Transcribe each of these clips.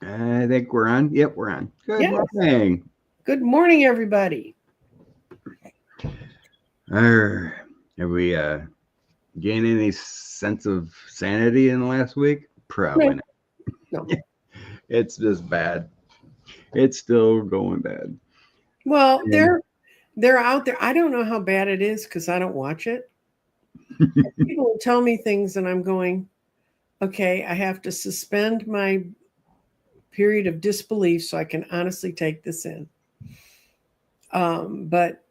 I think we're on. Yep, we're on. Good Yes. morning. Good morning, everybody. Have we gained any sense of sanity in the last week? Probably No, no. not. It's just bad. It's still going bad. Well, And they're out there. I don't know how bad it is because I don't watch it. People will tell me things, and I'm going, okay, I have to suspend my period of disbelief so I can honestly take this in. But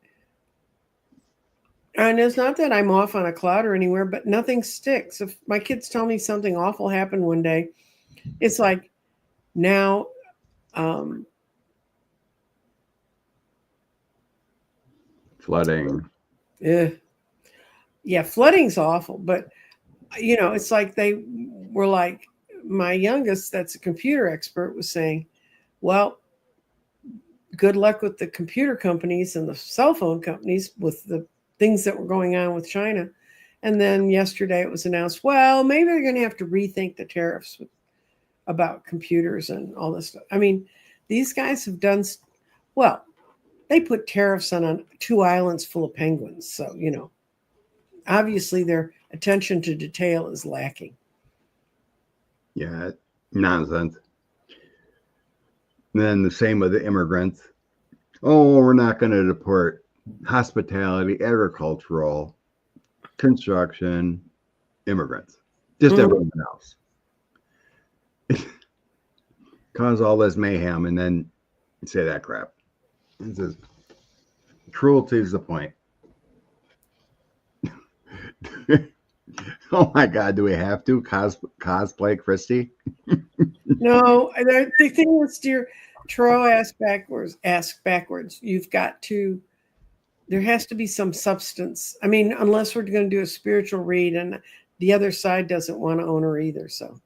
and it's not that I'm off on a cloud or anywhere, but nothing sticks. If my kids tell me something awful happened one day, it's like now. Um, flooding. eh, yeah, flooding's awful, but it's like they were like my youngest, that's a computer expert, was saying, well, good luck with the computer companies and the cell phone companies with the things that were going on with China. And then yesterday it was announced, well, maybe they're going to have to rethink the tariffs about computers and all this stuff. I mean, these guys have done well. They put tariffs on 2 islands full of penguins, so obviously their attention to detail is lacking. Yeah, nonsense. And then the same with the immigrants. Oh, we're not going to deport hospitality, agricultural, construction, immigrants. Just everyone else. Cause all this mayhem and then say that crap. It's just, cruelty is the point. Oh my God, do we have to cosplay Christy? No, the thing is, dear Tro, ask backwards. You've got to. There has to be some substance. I mean, unless we're going to do a spiritual read, and the other side doesn't want to own her either. So,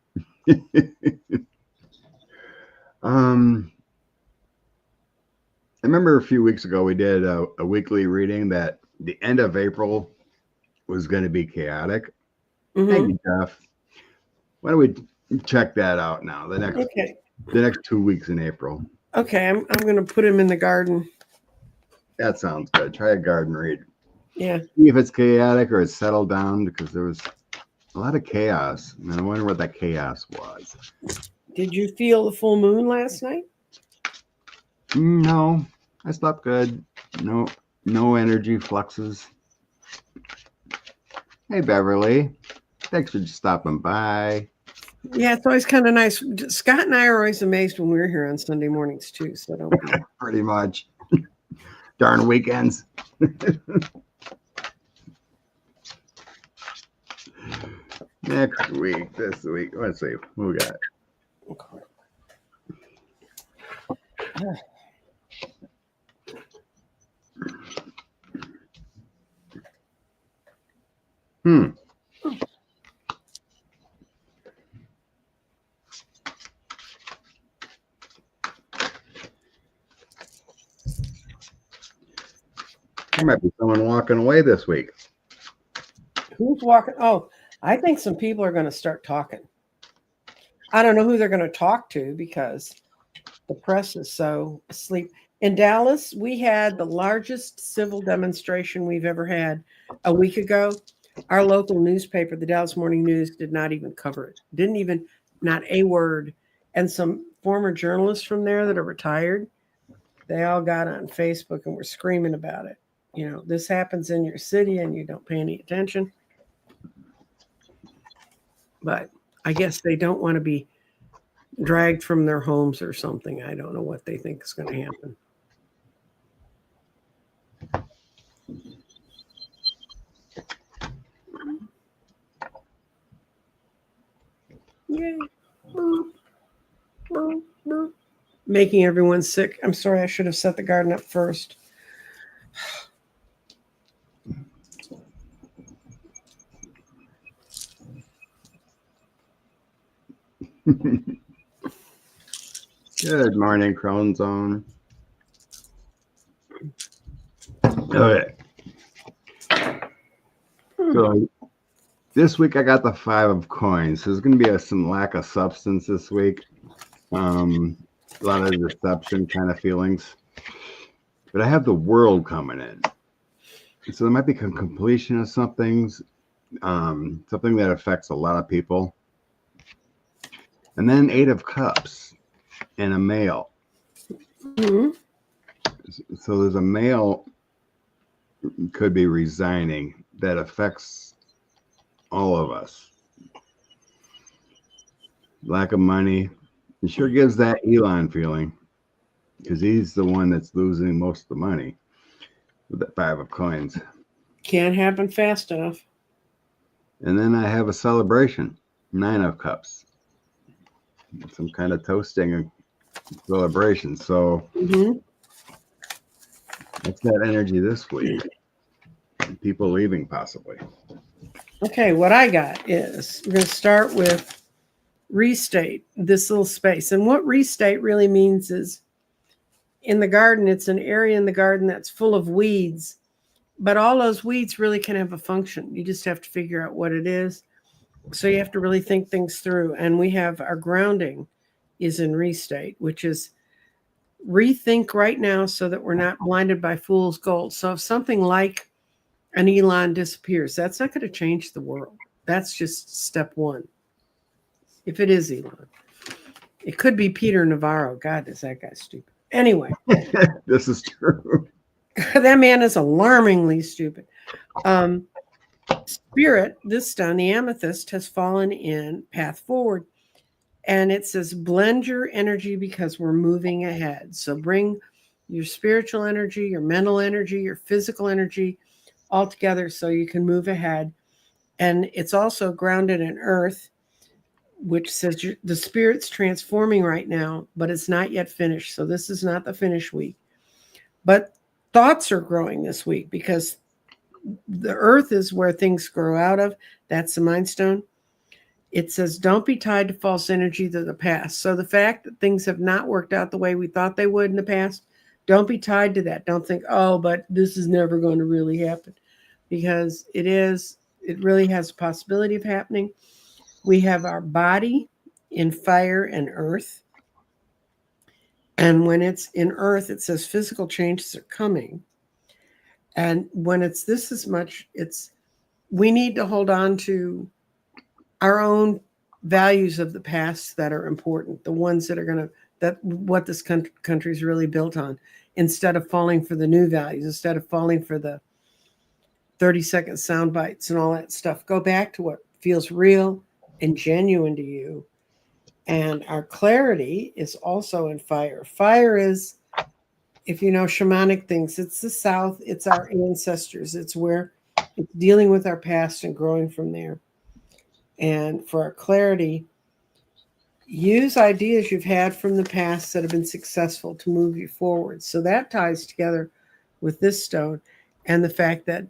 I remember a few weeks ago we did a weekly reading that the end of April was going to be chaotic. Thank you, Jeff. Why don't we check that out now? The next 2 weeks in April. Okay, I'm going to put him in the garden. That sounds good. Try a garden read. Yeah. See if it's chaotic or it's settled down, because there was a lot of chaos. And I wonder what that chaos was. Did you feel the full moon last night? No, I slept good. No energy fluxes. Hey, Beverly. Thanks for stopping by. Yeah, it's always kind of nice. Scott and I are always amazed when we're here on Sunday mornings, too. So don't be. Pretty much. Darn weekends. Next week, this week. Let's see. What we got? Okay. There might be someone walking away this week. Who's walking? Oh, I think some people are going to start talking. I don't know who they're going to talk to because the press is so asleep. In Dallas, we had the largest civil demonstration we've ever had a week ago. Our local newspaper, the Dallas Morning News, did not even cover it. Not a word. And some former journalists from there that are retired, they all got on Facebook and were screaming about it. This happens in your city and you don't pay any attention. But I guess they don't want to be dragged from their homes or something. I don't know what they think is going to happen. Yay. Boop. Boop. Boop. Making everyone sick. I'm sorry, I should have set the garden up first. Good morning, Crown Zone. Okay. So this week I got the 5 of coins. There's going to be some lack of substance this week. A lot of deception kind of feelings. But I have the world coming in. So there might be completion of some things, something that affects a lot of people. And then 8 of Cups and a male. Mm-hmm. So there's a male could be resigning that affects all of us. Lack of money. It sure gives that Elon feeling because he's the one that's losing most of the money with that 5 of Coins. Can't happen fast enough. And then I have a celebration, 9 of Cups, some kind of toasting and celebration. So Mm-hmm. that's that energy this week. People leaving possibly. Okay, what I got is we're going to start with restate this little space. And what restate really means is in the garden, it's an area in the garden that's full of weeds, but all those weeds really can have a function. You just have to figure out what it is. So you have to really think things through. And we have our grounding is in restate, which is rethink right now so that we're not blinded by fool's gold. So if something like an Elon disappears, that's not going to change the world. That's just step one. If it is Elon, it could be Peter Navarro. God, is that guy stupid? Anyway, This is true. that man is alarmingly stupid. Spirit, this stone, the amethyst, has fallen in path forward. And it says, blend your energy because we're moving ahead. So bring your spiritual energy, your mental energy, your physical energy all together so you can move ahead. And it's also grounded in earth, which says the spirit's transforming right now, but it's not yet finished. So this is not the finish week. But thoughts are growing this week because the earth is where things grow out of. That's the mind stone. It says, don't be tied to false energy to the past. So the fact that things have not worked out the way we thought they would in the past, don't be tied to that. Don't think, oh, but this is never going to really happen. Because it really has a possibility of happening. We have our body in fire and earth. And when it's in earth, it says physical changes are coming. And when it's this as much, we need to hold on to our own values of the past that are important, the ones that are going to, that what this country is really built on, instead of falling for the new values, instead of falling for the 30-second sound bites and all that stuff. Go back to what feels real and genuine to you. And our clarity is also in fire. Fire is, if you know shamanic things, it's the South, it's our ancestors, it's where it's dealing with our past and growing from there. And for our clarity, use ideas you've had from the past that have been successful to move you forward. So that ties together with this stone and the fact that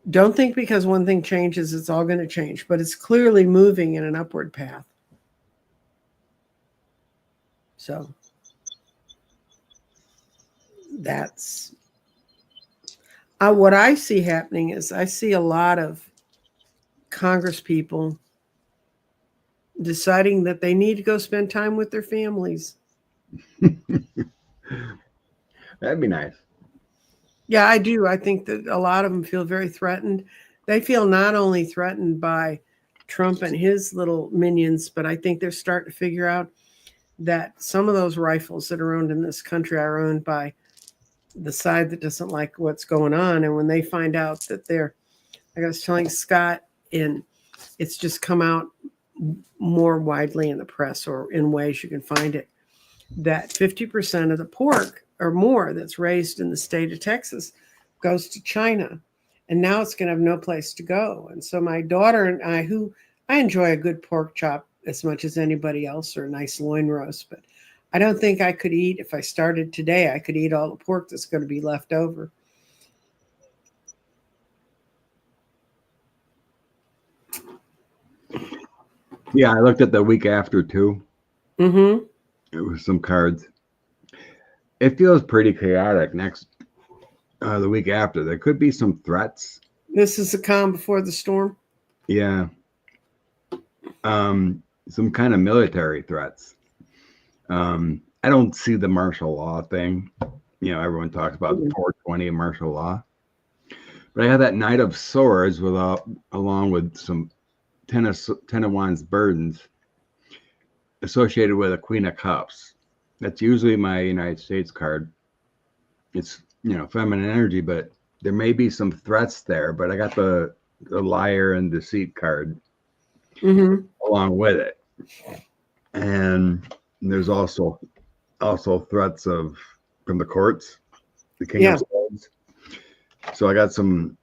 don't think because one thing changes, it's all going to change, but it's clearly moving in an upward path. So that's what I see happening is I see a lot of Congress people deciding that they need to go spend time with their families. That'd be nice. Yeah, I do. I think that a lot of them feel very threatened. They feel not only threatened by Trump and his little minions, but I think they're starting to figure out that some of those rifles that are owned in this country are owned by the side that doesn't like what's going on. And when they find out that they're, like I was telling Scott, it's just come out more widely in the press or in ways you can find it, that 50% of the pork or more that's raised in the state of Texas goes to China. And now it's going to have no place to go. And so my daughter and I, who I enjoy a good pork chop as much as anybody else or a nice loin roast, but I don't think I could eat, if I started today, I could eat all the pork that's going to be left over. Yeah, I looked at the week after too. Mm-hmm. It was some cards. It feels pretty chaotic next the week after. There could be some threats. This is the calm before the storm. Yeah. Some kind of military threats. I don't see the martial law thing. Everyone talks about Mhm. 420 martial law, but I have that Knight of Swords along with some Ten of Wands burdens associated with a Queen of Cups. That's usually my United States card. It's feminine energy, but there may be some threats there. But I got the liar and deceit card along with it, and there's also threats from the courts, the King Yeah. of Swords. So I got some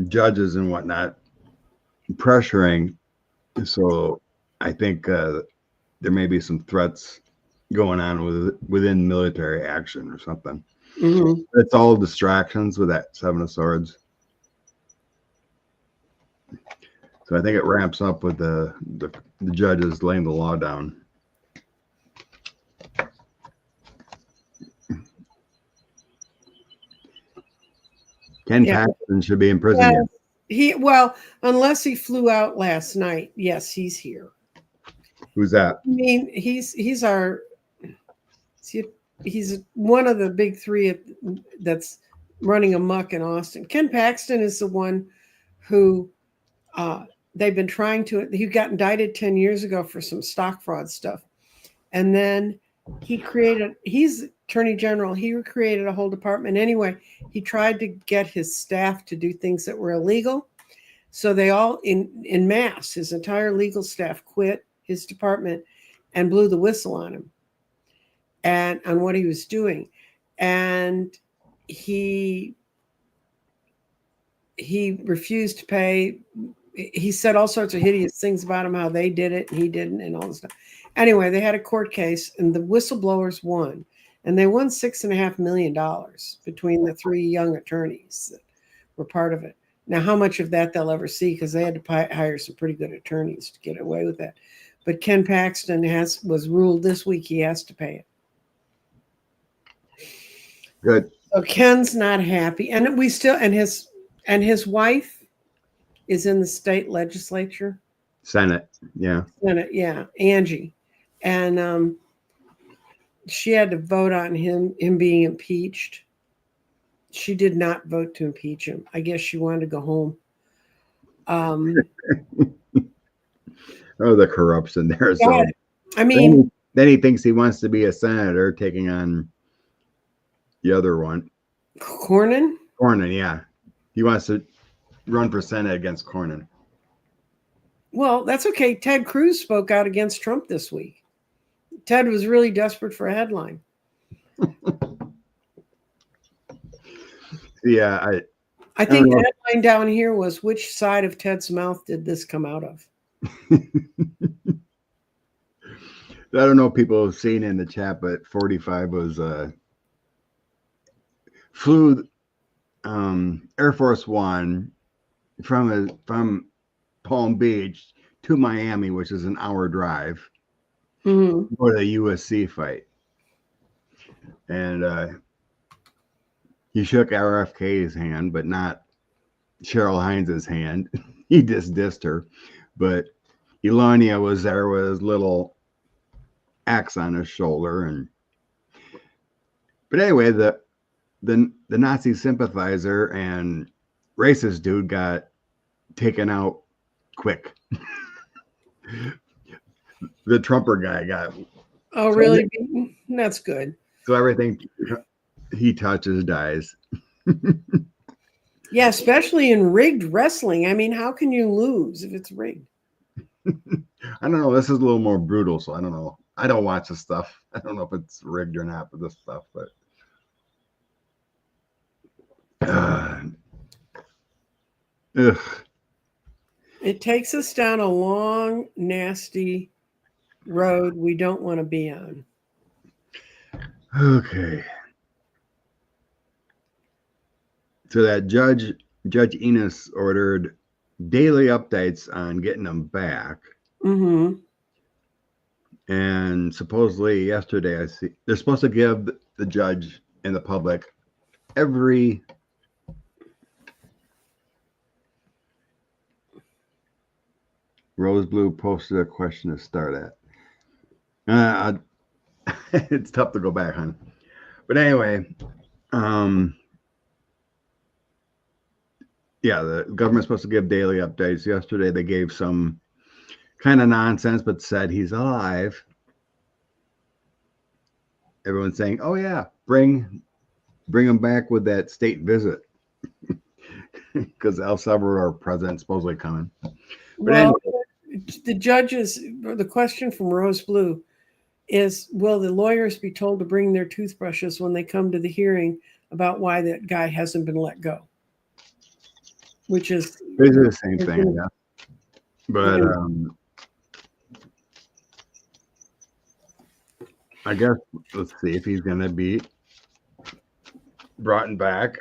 judges and whatnot pressuring. So I think there may be some threats going on within military action or something. Mm-hmm. It's all distractions with that Seven of Swords. So I think it ramps up with the judges laying the law down. Ken Paxton should be in prison yet. Unless he flew out last night. Yes, he's here. Who's that? I mean, he's our he's one of the big three that's running amok in Austin. Ken Paxton is the one who they've been trying to. He got indicted 10 years ago for some stock fraud stuff, and then he's attorney general. He created a whole department. Anyway, he tried to get his staff to do things that were illegal. So they all in mass, his entire legal staff quit his department and blew the whistle on him and on what he was doing. And he refused to pay. He said all sorts of hideous things about him, how they did it and he didn't, and all this stuff. Anyway, they had a court case and the whistleblowers won. And they won $6.5 million between the three young attorneys that were part of it. Now, how much of that they'll ever see, because they had to hire some pretty good attorneys to get away with that. But Ken Paxton was ruled this week he has to pay it. Good. So Ken's not happy, and his wife is in the state legislature, Senate, yeah. Senate, yeah, Angie, and she had to vote on him being impeached. She did not vote to impeach him. I guess she wanted to go home. The corruption there. Yeah, So I mean, then he thinks he wants to be a senator, taking on the other one, Cornyn. Yeah, he wants to run for Senate against Cornyn. Well, that's okay. Ted Cruz spoke out against Trump this week. Ted was really desperate for a headline. Yeah, I think the headline down here was, which side of Ted's mouth did this come out of? I don't know if people have seen in the chat, but 45 was flew Air Force One from Palm Beach to Miami, which is an hour drive, Mm-hmm. for the USC fight. And he shook RFK's hand, but not Cheryl Hines' hand. He just dissed her. But Elania was there with his little axe on his shoulder. But anyway, the Nazi sympathizer and racist dude got taken out quick. The Trumper guy got. Oh, really? That's good. So everything he touches dies. Yeah, especially in rigged wrestling. I mean, how can you lose if it's rigged? I don't know. This is a little more brutal, so I don't know. I don't watch this stuff. I don't know if it's rigged or not for this stuff, but it takes us down a long, nasty road we don't want to be on. Okay. So that Judge Enos ordered daily updates on getting them back. Mm-hmm. And supposedly yesterday, I see they're supposed to give the judge and the public every Rose Blue posted a question to start at. Uh, it's tough to go back, hon. But anyway, yeah, the government's supposed to give daily updates. Yesterday, they gave some kind of nonsense, but said he's alive. Everyone's saying, "Oh yeah, bring him back with that state visit," because El Salvador president's supposedly coming. But anyway, Well, the judges, the question from Rose Blue is, will the lawyers be told to bring their toothbrushes when they come to the hearing about why that guy hasn't been let go? Which is basically the same thing, yeah. But I guess let's see if he's going to be brought back.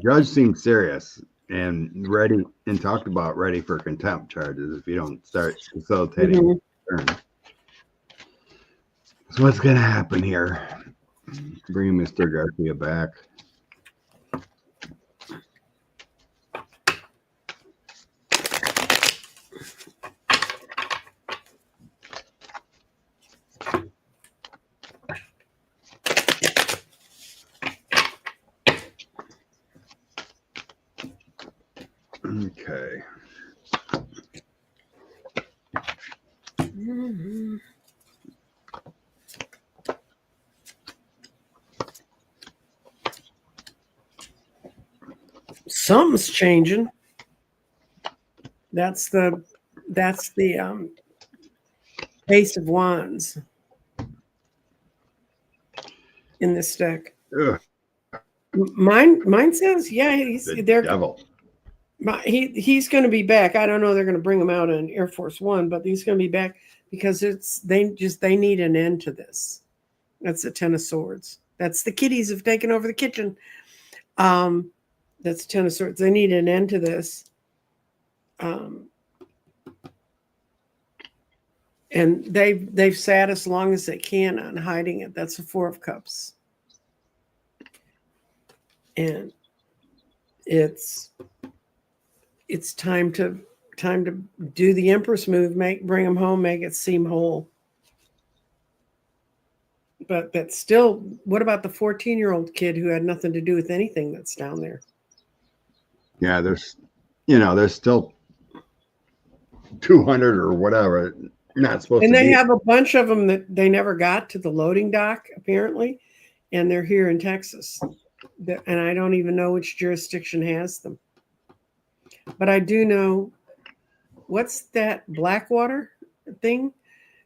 Judge seems serious and ready, and talked about ready for contempt charges if you don't start facilitating. So what's going to happen here? Bring Mr. Garcia back. Okay. Something's changing. That's the Ace of Wands in this deck. Ugh, Mine says, yeah, the they're devil. he's going to be back. I don't know. They're going to bring him out in Air Force One, but he's going to be back because they need an end to this. That's the Ten of Swords. That's the kitties have taken over the kitchen. That's Ten of Swords. They need an end to this. And they've sat as long as they can on hiding it. That's the Four of Cups. And it's time to do the Empress move, bring them home, make it seem whole. But that's still, what about the 14-year-old kid who had nothing to do with anything that's down there? Yeah, there's still 200 or whatever. Not supposed and to they be. have a bunch of them that they never got to the loading dock, apparently, and they're here in Texas. And I don't even know which jurisdiction has them. But I do know, what's that Blackwater thing?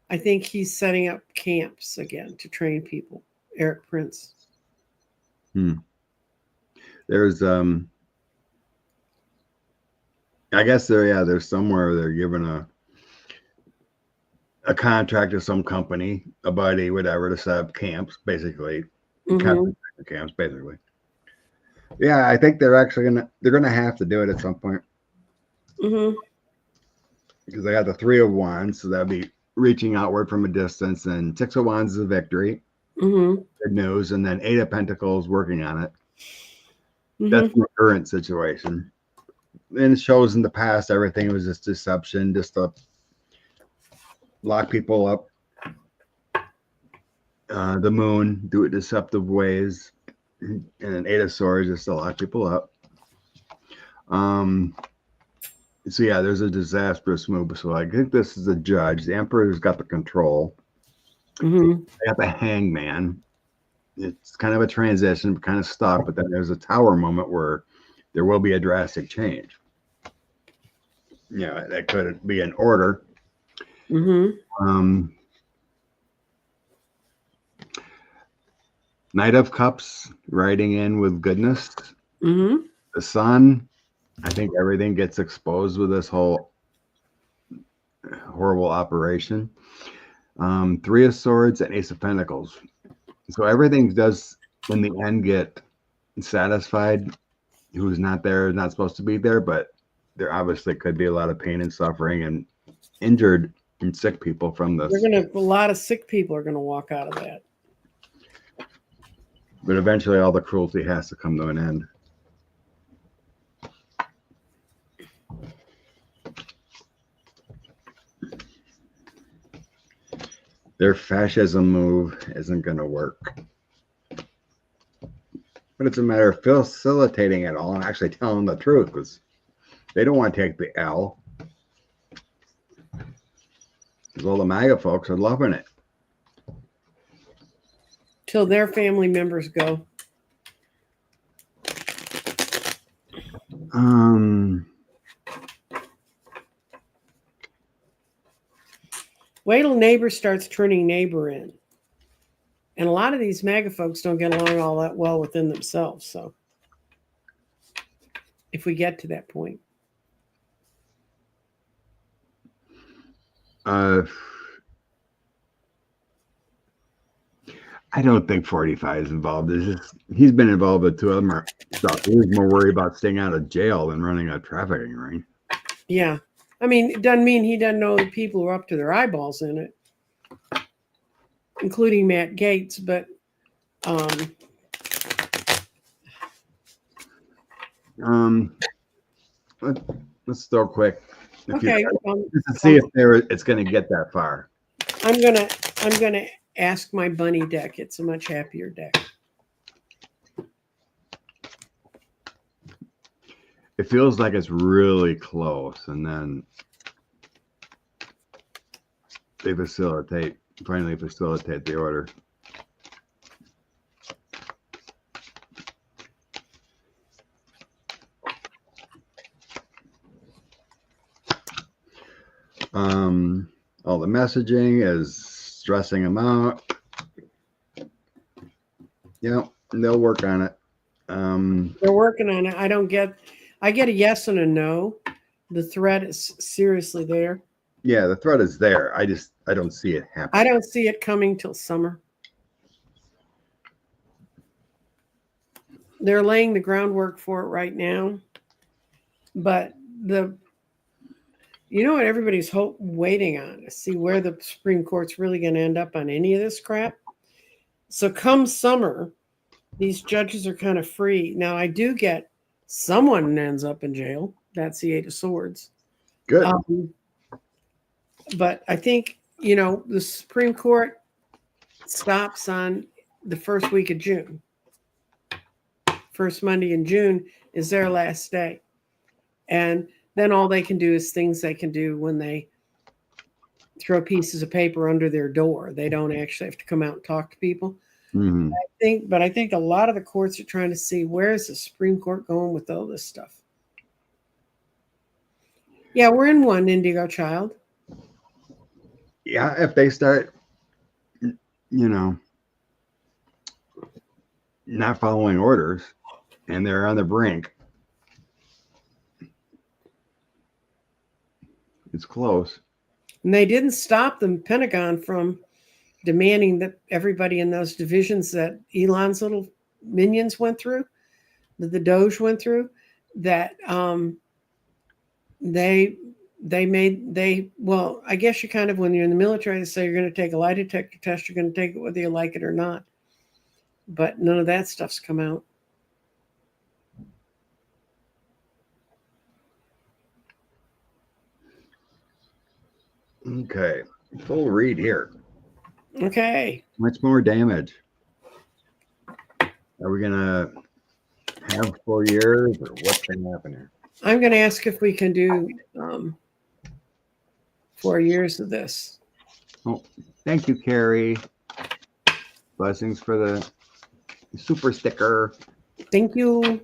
I think he's setting up camps again to train people. Eric Prince. There's I guess there's somewhere they're giving a contract to some company, a buddy, whatever, to set up camps, basically. Camps, basically. Yeah, I think they're gonna have to do it at some point. Because they got the Three of Wands, so that'd be reaching outward from a distance, and Six of Wands is a victory. Good news, and then Eight of Pentacles working on it. That's the current situation. And it shows in the past everything was just deception, just to lock people up. The Moon, do it deceptive ways, and an Eight of Swords just to lock people up. So yeah, there's a disastrous move. So I think this is a judge. The Emperor's got the control. They got the Hangman. It's kind of a transition, kind of stuck, but then there's a Tower moment where there will be a drastic change. Yeah, that could be an order. Knight of Cups riding in with goodness. The Sun, I think everything gets exposed with this whole horrible operation. Three of Swords and Ace of Pentacles. So everything does in the end get satisfied. Who's not there is not supposed to be there, but there obviously could be a lot of pain and suffering and injured and sick people from this. A lot of sick people are gonna walk out of that. But eventually all the cruelty has to come to an end. their fascism move isn't going to work. But it's a matter of facilitating it all and actually telling the truth, because they don't want to take the L. Because all the MAGA folks are loving it. Till their family members go. Wait till neighbor starts turning neighbor in. And a lot of these MAGA folks don't get along all that well within themselves. So if we get to that point. I don't think 45 is involved. He's been involved with two other stuff. He's more worried about staying out of jail than running a trafficking ring. Yeah. I mean, it doesn't mean he doesn't know the people who are up to their eyeballs in it, including Matt Gaetz. But let's throw quick. Okay. Just to see if it's going to get that far. I'm gonna ask my bunny deck. It's a much happier deck. It feels like it's really close, and then they finally facilitate the order. All the messaging is stressing them out. Yeah, they'll work on it. They're working on it. I get a yes and a no. The threat is seriously there. Yeah, the threat is there. I don't see it happening. I don't see it coming till summer. They're laying the groundwork for it right now. But you know what everybody's waiting on to see where the Supreme Court's really going to end up on any of this crap. So come summer, these judges are kind of free. Now, I do get someone ends up in jail. That's the Eight of Swords. Good. But I think, the Supreme Court stops on the first week of June. First Monday in June is their last day. And then all they can do is things they can do when they throw pieces of paper under their door. They don't actually have to come out and talk to people. Mm-hmm. I think a lot of the courts are trying to see where is the Supreme Court going with all this stuff. Yeah, we're in one, Indigo Child. Yeah, if they start, not following orders and they're on the brink, it's close. And they didn't stop the Pentagon from demanding that everybody in those divisions that Elon's little minions went through, that the Doge went through, that well, I guess you kind of, when you're in the military, they say you're going to take a lie detector test, you're going to take it whether you like it or not. But none of that stuff's come out. Okay, full read here. Okay. Much more damage. Are we gonna have 4 years, or what's gonna happen here? I'm going to ask if we can do 4 years of this. Oh, thank you, Carrie. Blessings for the super sticker. Thank you.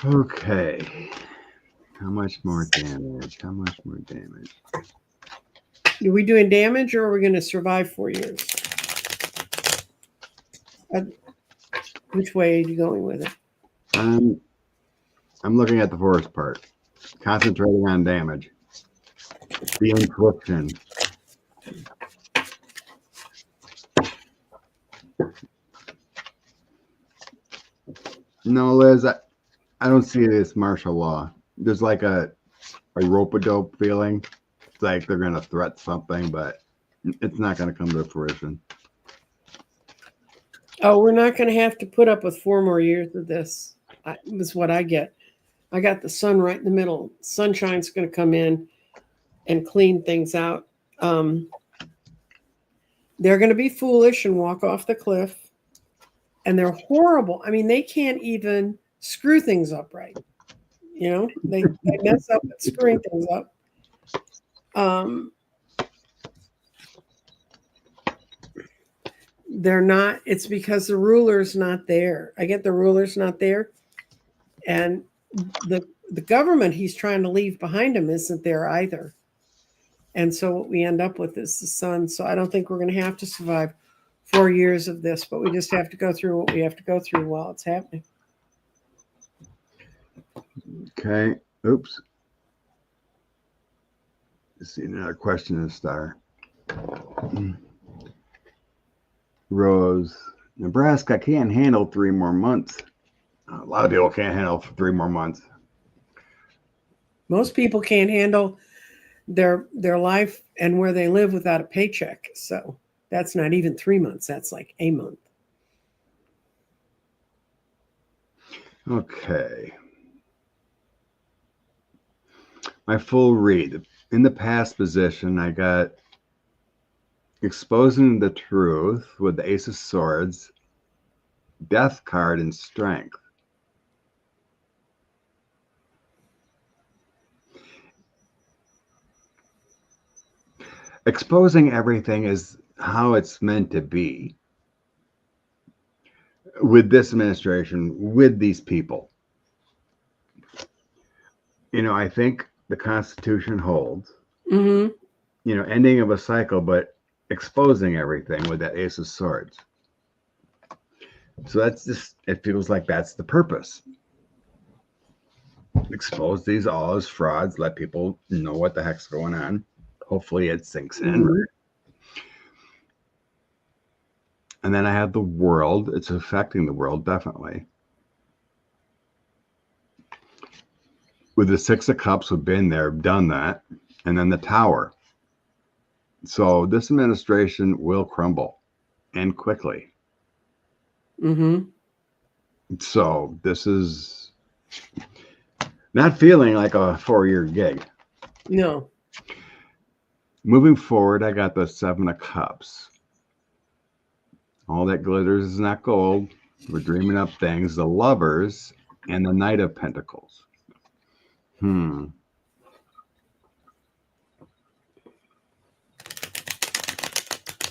Okay. How much more damage? How much more damage? Are we doing damage or are we going to survive 4 years? Which way are you going with it? I'm looking at the forest part. Concentrating on damage. The infliction. No, Liz, I don't see this martial law. There's like a rope-a-dope feeling. It's like they're going to threat something, but it's not going to come to fruition. Oh, we're not going to have to put up with 4 more years of this. That's what I get. I got the sun right in the middle. Sunshine's going to come in. and clean things out. They're going to be foolish and walk off the cliff. And they're horrible. I mean, they can't even screw things up right. They mess up at screwing things up. They're not, it's because the ruler's not there. I get the ruler's not there. And the government he's trying to leave behind him isn't there either. And so what we end up with is the sun. So I don't think we're going to have to survive 4 years of this, but we just have to go through what we have to go through while it's happening. Okay. Oops. Let's see another question in the star. Rose, Nebraska can't handle 3 more months. A lot of people can't handle 3 more months. Most people can't handle their life and where they live without a paycheck. So that's not even 3 months. That's like a month. Okay. My full read. In the past position, I got exposing the truth with the Ace of Swords, Death card, and Strength. Exposing everything is how it's meant to be with this administration, with these people. I think the Constitution holds, ending of a cycle, but exposing everything with that Ace of Swords. So that's just, it feels like that's the purpose. Expose these all as frauds, let people know what the heck's going on. Hopefully it sinks in. Right? And then I have the world. It's affecting the world, definitely. With the Six of Cups, we've been there, done that. And then the Tower. So this administration will crumble, and quickly. So this is not feeling like a 4-year gig. No. Moving forward, I got the Seven of Cups. All that glitters is not gold. We're dreaming up things. The Lovers and the Knight of Pentacles.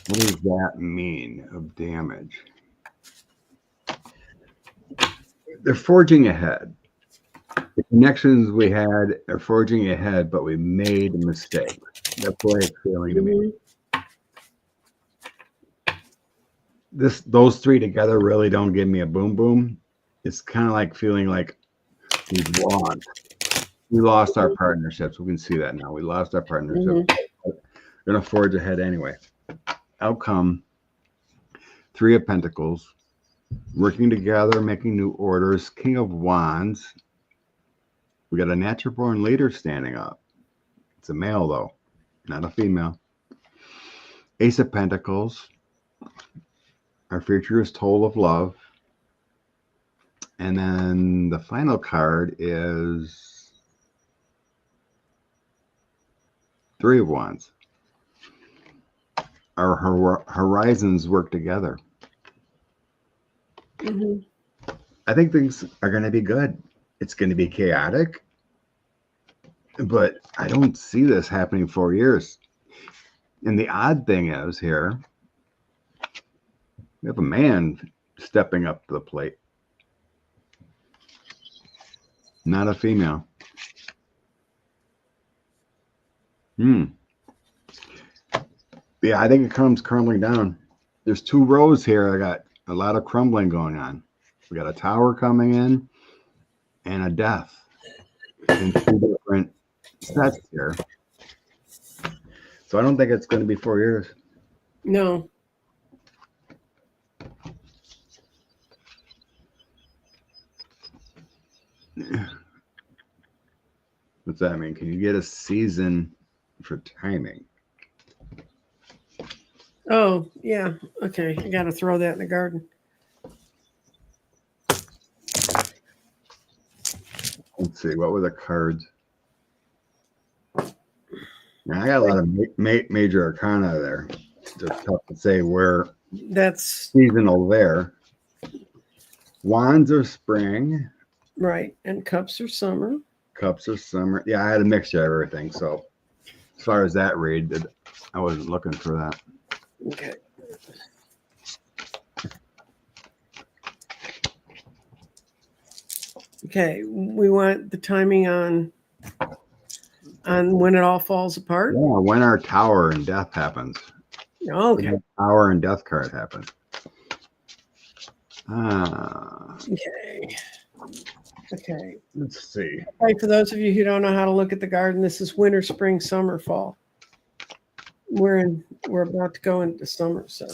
What does that mean of damage? They're forging ahead. The connections we had are forging ahead, but we made a mistake. That's the way it's feeling to me. Those three together really don't give me a boom boom. It's kind of like feeling like we've lost. We lost our partnerships. We can see that now. We lost our partnerships. We're going to forge ahead anyway. Outcome, Three of Pentacles, working together, making new orders. King of Wands. We got a natural born leader standing up. It's a male, though, not a female. Ace of Pentacles. Our future is told of love. And then the final card is Three of Wands. Our horizons work together. I think things are going to be good. It's going to be chaotic, but I don't see this happening 4 years. And the odd thing is here, we have a man stepping up to the plate, not a female. Yeah, I think it comes crumbling down. There's 2 rows here. I got a lot of crumbling going on. We got a Tower coming in and a Death in 2 different sets here. So I don't think it's going to be 4 years. No. What's that mean? Can you get a season for timing? Oh, yeah. Okay. I got to throw that in the garden. Let's see. What were the cards? Now, I got a lot of major arcana there. It's just tough to say where That's seasonal there. Wands are spring. right. And cups are summer. Cups are summer. Yeah, I had a mixture of everything. So as far as that read, I wasn't looking for that. Okay. Okay, we want the timing on when it all falls apart. Yeah, when our tower and death happens. Okay. When tower and death card happens. Okay. Okay. Let's see. Okay, for those of you who don't know how to look at the garden, this is winter, spring, summer, fall. We're about to go into summer, so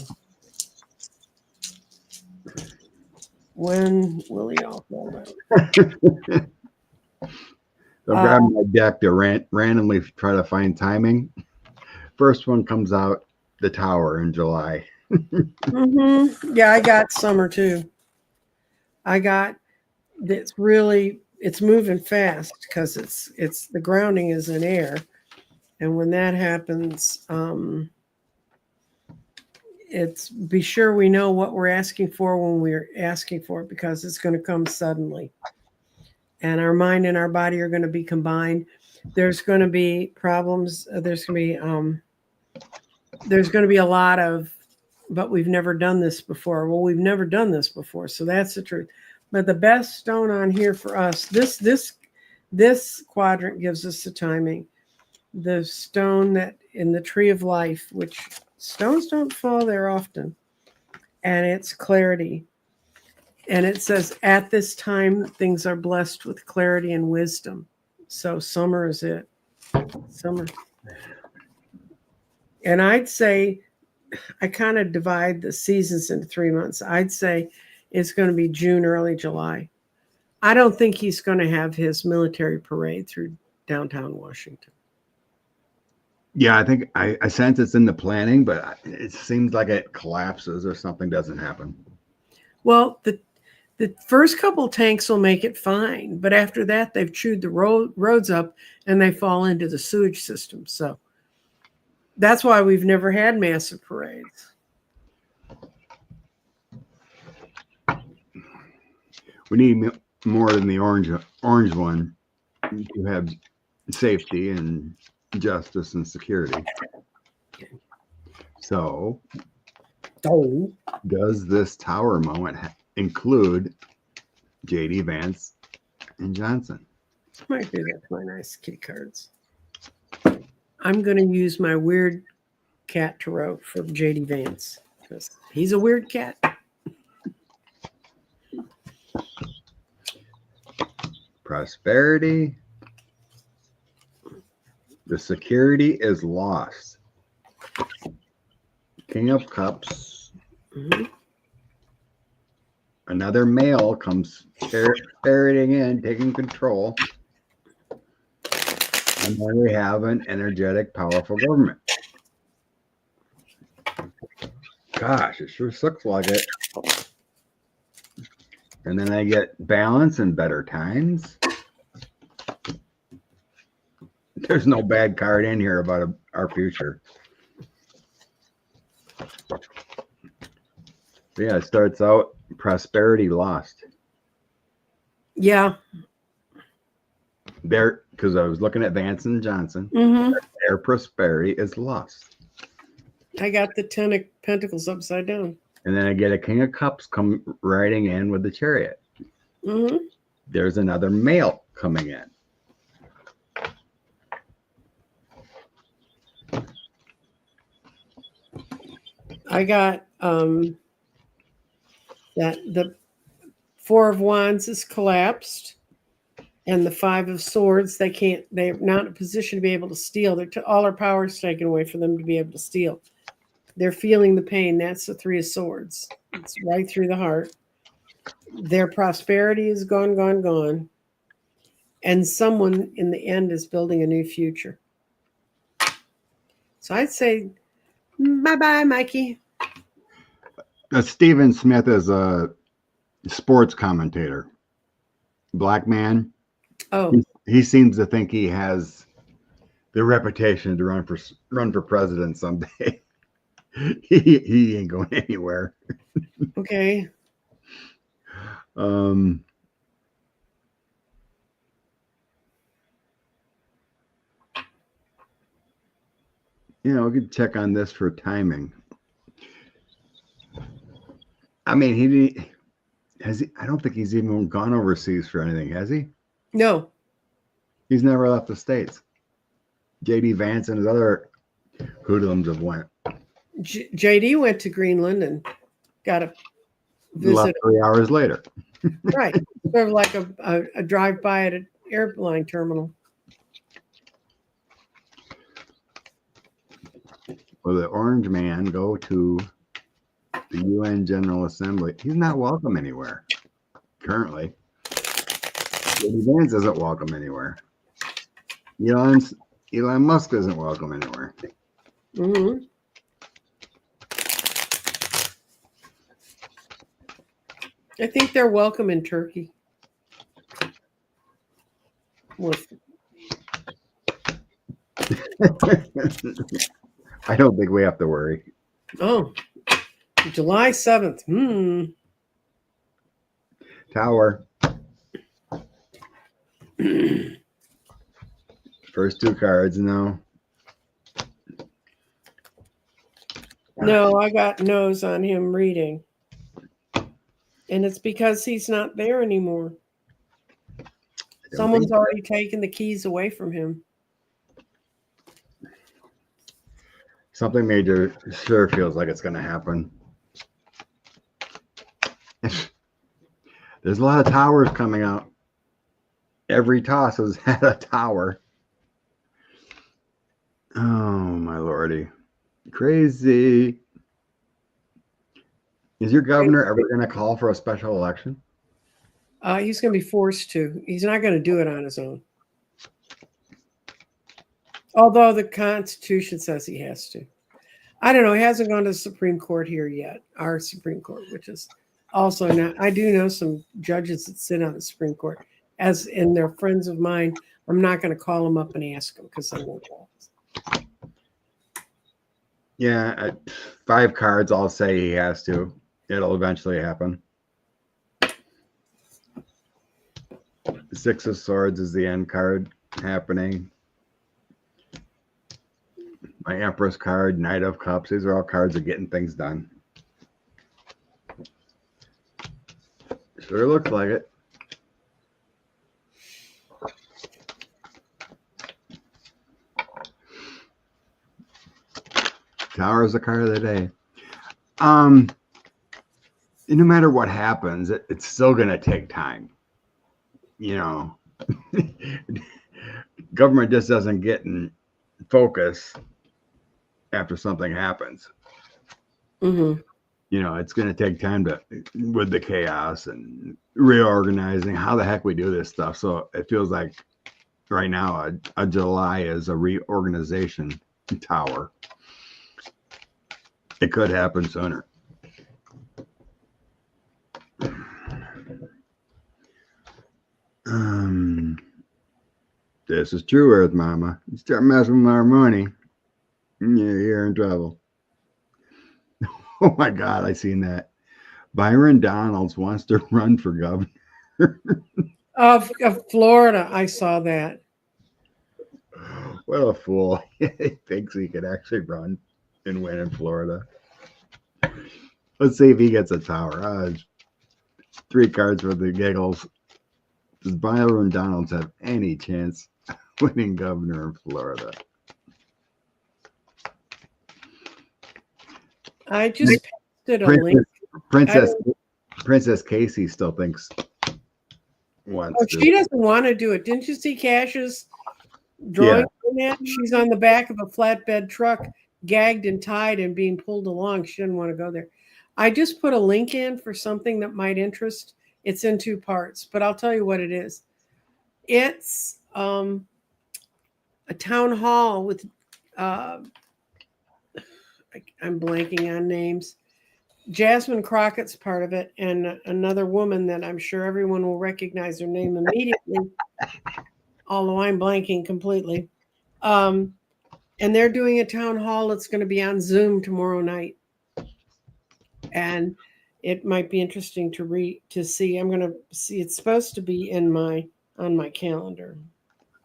when will he all fall down? So I'm grabbing my deck to randomly try to find timing. First one comes out, the tower in July. Yeah, I got summer too. I got it's moving fast because it's the grounding is in air, and when that happens, it's be sure we know what we're asking for when we're asking for it, because it's going to come suddenly, and our mind and our body are going to be combined. There's going to be problems. There's going to be a lot of, but we've never done this before. Well, we've never done this before, so that's the truth. But the best stone on here for us, this quadrant gives us the timing. The stone that in the tree of life, which stones don't fall there often, and it's clarity. And it says, at this time, things are blessed with clarity and wisdom. So summer is it. Summer. And I'd say, I kind of divide the seasons into 3 months. I'd say it's going to be June, early July. I don't think he's going to have his military parade through downtown Washington. Yeah, I think I sense it's in the planning, but it seems like it collapses or something doesn't happen. Well, the first couple tanks will make it fine, but after that, they've chewed the roads up and they fall into the sewage system. So that's why we've never had massive parades. We need more than the orange one to have safety and justice and security. So, does this tower moment include JD Vance and Johnson? Might do that for my nice kitty cards. I'm going to use my weird cat tarot for JD Vance because he's a weird cat. Prosperity. The security is lost. King of Cups. Another male comes ferreting in, taking control. And then we have an energetic, powerful government. Gosh, it sure looks like it. And then I get balance and better times. There's no bad card in here about our future. So yeah, it starts out prosperity lost. Yeah. There, because I was looking at Vance and Johnson. Their prosperity is lost. I got the 10 of Pentacles upside down. And then I get a King of Cups come riding in with the Chariot. There's another male coming in. I got that the Four of Wands is collapsed, and the Five of Swords, they're not in a position to be able to steal. All their power is taken away for them to be able to steal. They're feeling the pain. That's the Three of Swords. It's right through the heart. Their prosperity is gone, gone, gone. And someone in the end is building a new future. So I'd say, bye-bye, Mikey. Stephen Smith is a sports commentator. Black man. Oh. He seems to think he has the reputation to run for president someday. He ain't going anywhere. Okay. Um, we could check on this for timing. I mean, has he? I don't think he's even gone overseas for anything, has he? No. He's never left the States. JD Vance and his other hoodlums have went. JD went to Greenland and got a visit. Left 3 hours later. Right. Sort of like a drive-by at an airline terminal. Will the orange man go to the UN General Assembly? He's not welcome anywhere currently. JD Vance isn't welcome anywhere. Elon Musk isn't welcome anywhere. Mm-hmm. I think they're welcome in Turkey. I don't think we have to worry. Oh, July 7th. Tower. First 2 cards, no. No, I got no's on him reading. And it's because he's not there anymore. Someone's already taken the keys away from him. Something major sure feels like it's going to happen. There's a lot of towers coming out. Every toss has had a tower. Oh, my lordy. Crazy. Is your governor ever going to call for a special election? He's going to be forced to. He's not going to do it on his own. Although the Constitution says he has to. I don't know. He hasn't gone to the Supreme Court here yet. Our Supreme Court, which is also not. I do know some judges that sit on the Supreme Court, and they're friends of mine. I'm not going to call them up and ask them because I won't call. Yeah, 5 cards. I'll say he has to. It'll eventually happen. 6 of Swords is the end card happening. My Empress card, Knight of Cups. These are all cards of getting things done. Sure looks like it. Tower is the card of the day. No matter what happens, it's still going to take time. Government just doesn't get in focus after something happens. Mm-hmm. It's going to take time with the chaos and reorganizing how the heck we do this stuff. So it feels like right now a July is a reorganization tower. It could happen sooner. This is true, Earth Mama. You start messing with our money, you're in trouble. Oh my God, I seen that. Byron Donalds wants to run for governor of Florida. I saw that. What a fool. He thinks he could actually run and win in Florida. Let's see if he gets a tower. 3 cards for the giggles. Does Byron Donalds have any chance winning governor in Florida? I just posted a link. Princess Casey still thinks wants to. She doesn't want to do it. Didn't you see Cash's drawing on that? She's on the back of a flatbed truck, gagged and tied and being pulled along. She didn't want to go there. I just put a link in for something that might interest. It's in 2 parts, but I'll tell you what it is. It's a town hall with, I'm blanking on names. Jasmine Crockett's part of it, and another woman that I'm sure everyone will recognize her name immediately, although I'm blanking completely. Um, and they're doing a town hall. It's going to be on Zoom tomorrow night, and it might be interesting to see. I'm going to see. It's supposed to be in my on my calendar.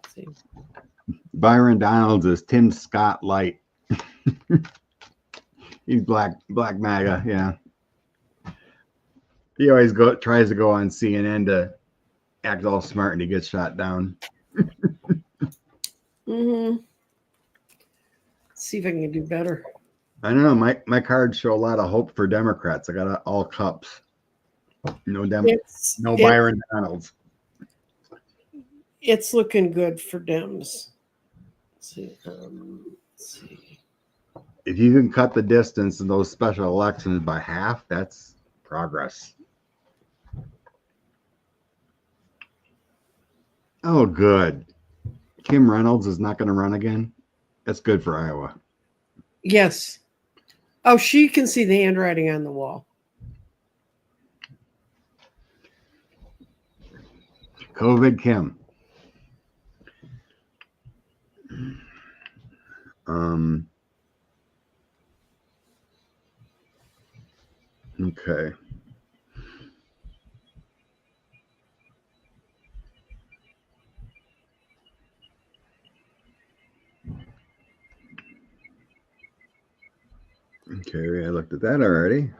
Let's see. Byron Donalds is Tim Scott Light. He's black MAGA, yeah. He always tries to go on CNN to act all smart and he gets shot down. Mm-hmm. See if I can do better. I don't know. My cards show a lot of hope for Democrats. I got all cups. No Byron Donalds. It's looking good for Dems. Let's see. If you can cut the distance in those special elections by half, that's progress. Oh, good. Kim Reynolds is not going to run again. That's good for Iowa. Yes. Oh, she can see the handwriting on the wall. COVID Kim. Okay. Okay, I looked at that already.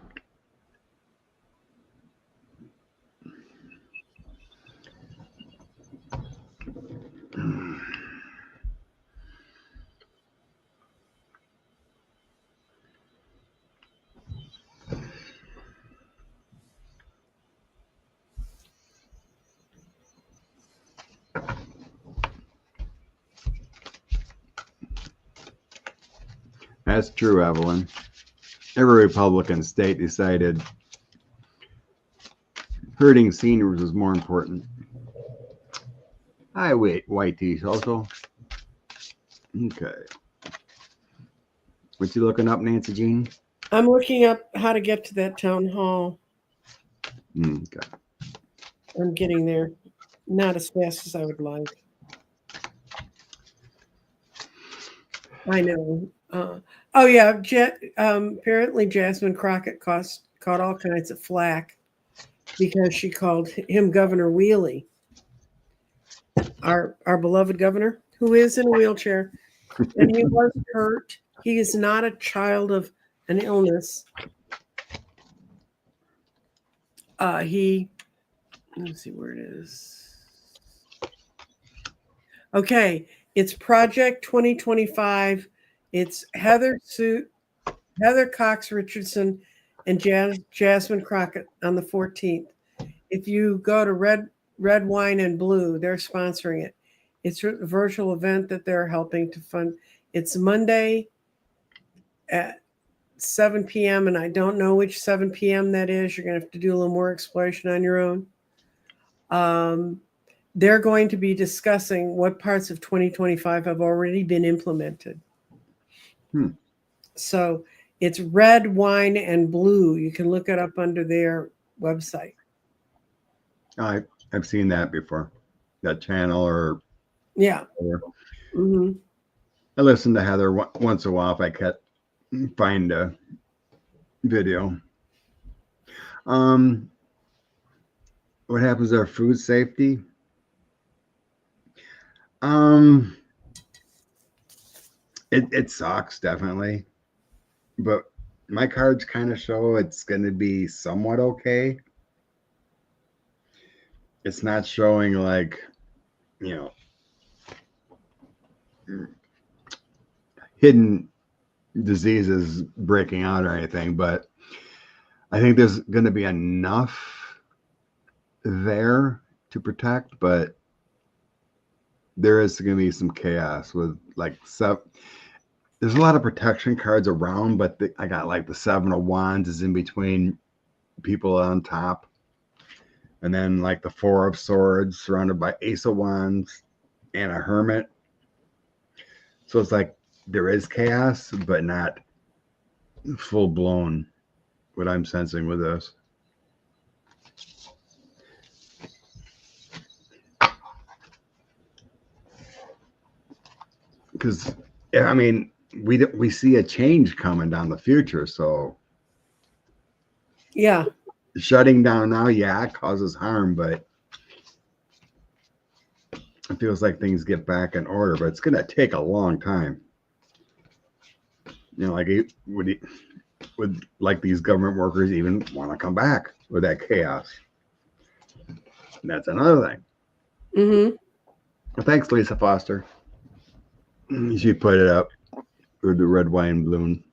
That's true, Evelyn. Every Republican state decided hurting seniors is more important. Hi, wait, white tea also. Okay. What you looking up, Nancy Jean? I'm looking up how to get to that town hall. Okay. I'm getting there. Not as fast as I would like. I know. Oh yeah, apparently Jasmine Crockett caught all kinds of flack because she called him Governor Wheelie, our beloved governor, who is in a wheelchair, and he was hurt. He is not a child of an illness. Let's see where it is. Okay, it's Project 2025. It's Heather Cox Richardson and Jasmine Crockett on the 14th. If you go to Red Wine and Blue, they're sponsoring it. It's a virtual event that they're helping to fund. It's Monday at 7 p.m. and I don't know which 7 p.m. that is. You're going to have to do a little more exploration on your own. They're going to be discussing what parts of 2025 have already been implemented. So it's Red Wine and Blue. You can look it up under their website. I've seen that before. That channel or yeah. Mm-hmm. I listen to Heather once in a while if I can find a video. What happens to our food safety? It sucks definitely, but my cards kind of show it's going to be somewhat okay. It's not showing like, hidden diseases breaking out or anything, but I think there's going to be enough there to protect, but there is going to be some chaos with like there's a lot of protection cards around, but I got like the 7 of Wands is in between people on top, and then like the 4 of Swords surrounded by Ace of Wands and a Hermit. So it's like there is chaos, but not full blown. What I'm sensing with this. because I mean, we see a change coming down the future. So Yeah. shutting down now, yeah, it causes harm, but it feels like things get back in order. But it's gonna take a long time. You know, like would like these government workers even want to come back with that chaos? And that's another thing. Mm-hmm. Well, thanks, Lisa Foster. She put it up for the red wine balloon.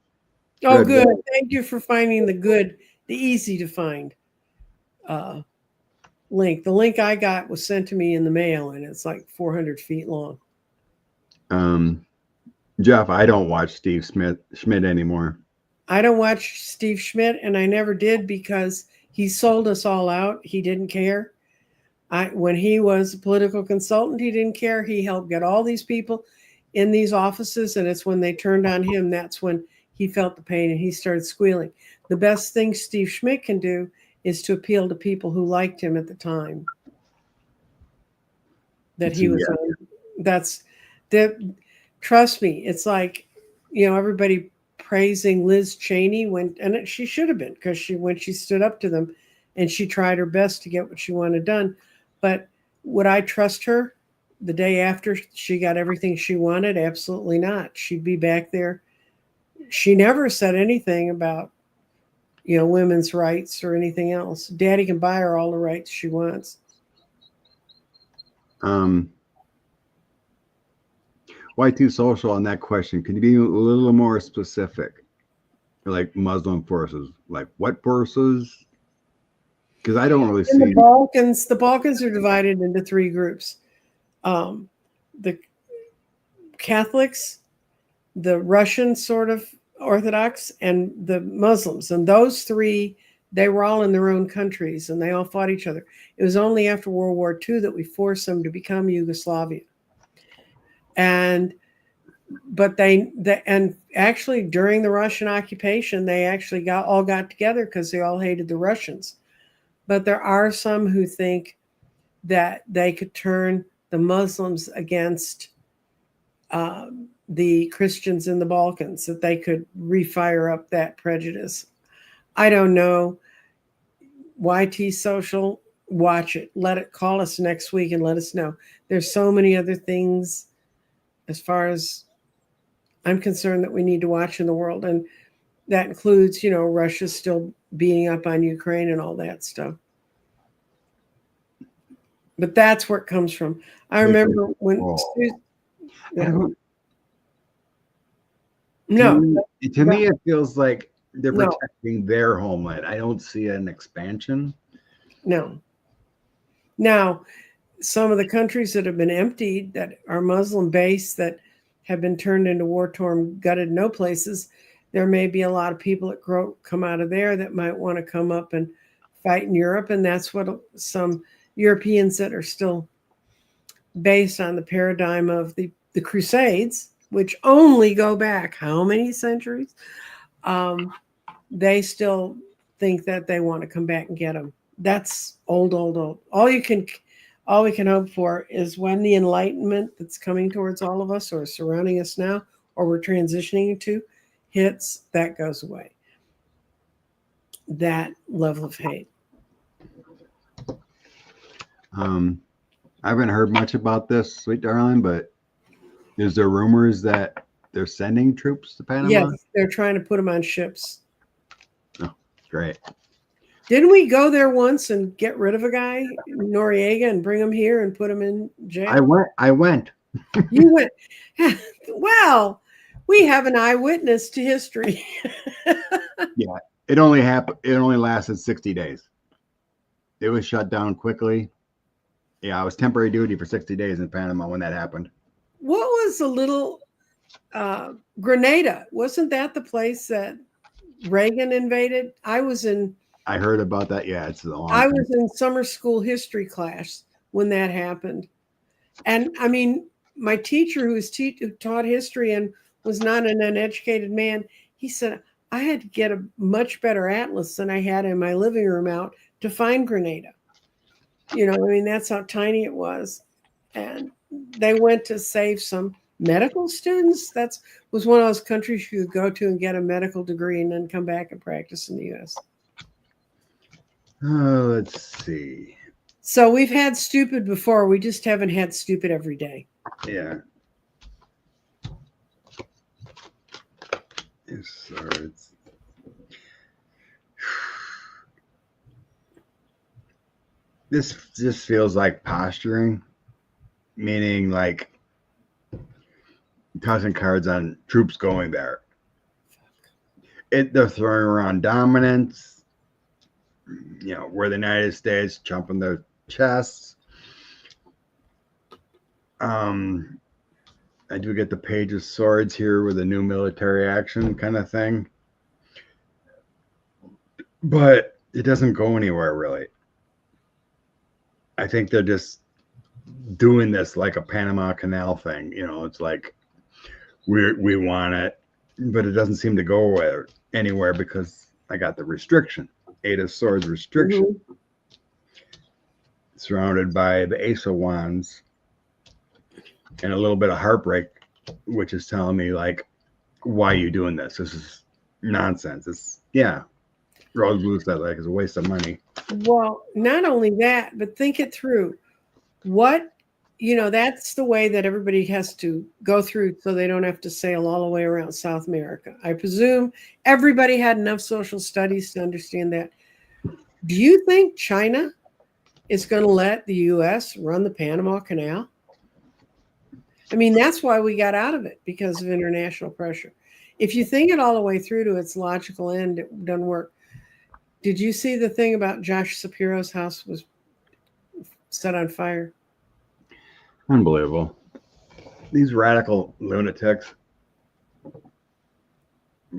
Oh, Red good. wine. Thank you for finding the good, the easy to find uh, link. The link I got was sent to me in the mail, and it's like 400 feet long. Um, Jeff, I don't watch Steve Schmidt anymore. I don't watch Steve Schmidt, and I never did because he sold us all out. He didn't care. When he was a political consultant, he didn't care. He helped get all these people in these offices, and it's when they turned on him, that's when he felt the pain and he started squealing. The best thing Steve Schmidt can do is to appeal to people who liked him at the time that he was on. That's that. Trust me, it's like, everybody praising Liz Cheney and she should have been, because when she stood up to them and she tried her best to get what she wanted done. But would I trust her the day after she got everything she wanted? Absolutely not. She'd be back there. She never said anything about, women's rights or anything else. Daddy can buy her all the rights she wants. Y2 Social on that question. Can you be a little more specific? Like Muslim forces, like what forces? Because I don't really In see. the Balkans are divided into three groups: the Catholics, the Russian sort of Orthodox, and the Muslims. And those three, they were all in their own countries, and they all fought each other. It was only after World War II that we forced them to become Yugoslavia. But and actually during the Russian occupation, they actually got together because they all hated the Russians. But there are some who think that they could turn the Muslims against the Christians in the Balkans, that they could refire up that prejudice. I don't know. YT Social, watch it. Call us next week and let us know. There's so many other things, as far as I'm concerned, that we need to watch in the world. And that includes, Russia still beating up on Ukraine and all that stuff. But that's where it comes from. I remember when. To me, it feels like they're protecting their homeland. I don't see an expansion. No. Now, some of the countries that have been emptied, that are Muslim based, that have been turned into war-torn, gutted no places, there may be a lot of people that come out of there that might want to come up and fight in Europe. And that's what some Europeans that are still based on the paradigm of the Crusades, which only go back how many centuries? They still think that they want to come back and get them. That's old. All we can hope for is when the enlightenment that's coming towards all of us or surrounding us now, or we're transitioning to, hits, that goes away. That level of hate. I haven't heard much about this, sweet darling, but is there rumors that they're sending troops to Panama? Yes, they're trying to put them on ships. Oh, great. Didn't we go there once and get rid of a guy, Noriega, and bring him here and put him in jail? I went. You went. Well, we have an eyewitness to history. Yeah, it only happened. It only lasted 60 days. It was shut down quickly. Yeah, I was temporary duty for 60 days in Panama when that happened. What was a little Grenada? Wasn't that the place that Reagan invaded? I heard about that. Yeah, it's a long I time. was in summer school history class when that happened. And I mean, my teacher who taught history and was not an uneducated man, he said, I had to get a much better atlas than I had in my living room out to find Grenada. That's how tiny it was. And they went to save some medical students. That was one of those countries you could go to and get a medical degree and then come back and practice in the U.S. Let's see. So we've had stupid before. We just haven't had stupid every day. Yeah. Swords. This just feels like posturing, meaning like tossing cards on troops going there. They're throwing around dominance, where the United States jumping their chests. I do get the Page of Swords here with a new military action kind of thing. But it doesn't go anywhere, really. I think they're just doing this like a Panama Canal thing. It's like we want it, but it doesn't seem to go anywhere because I got the restriction. 8 of Swords restriction. Mm-hmm. Surrounded by the Ace of Wands. And a little bit of heartbreak, which is telling me, like, why are you doing this? This is nonsense. Rose Blue said, like, it's a waste of money. Well, not only that, but think it through. That's the way that everybody has to go through so they don't have to sail all the way around South America. I presume everybody had enough social studies to understand that. Do you think China is going to let the U.S. run the Panama Canal? I mean, that's why we got out of it, because of international pressure. If you think it all the way through to its logical end, it doesn't work. Did you see the thing about Josh Shapiro's house was set on fire? Unbelievable. These radical lunatics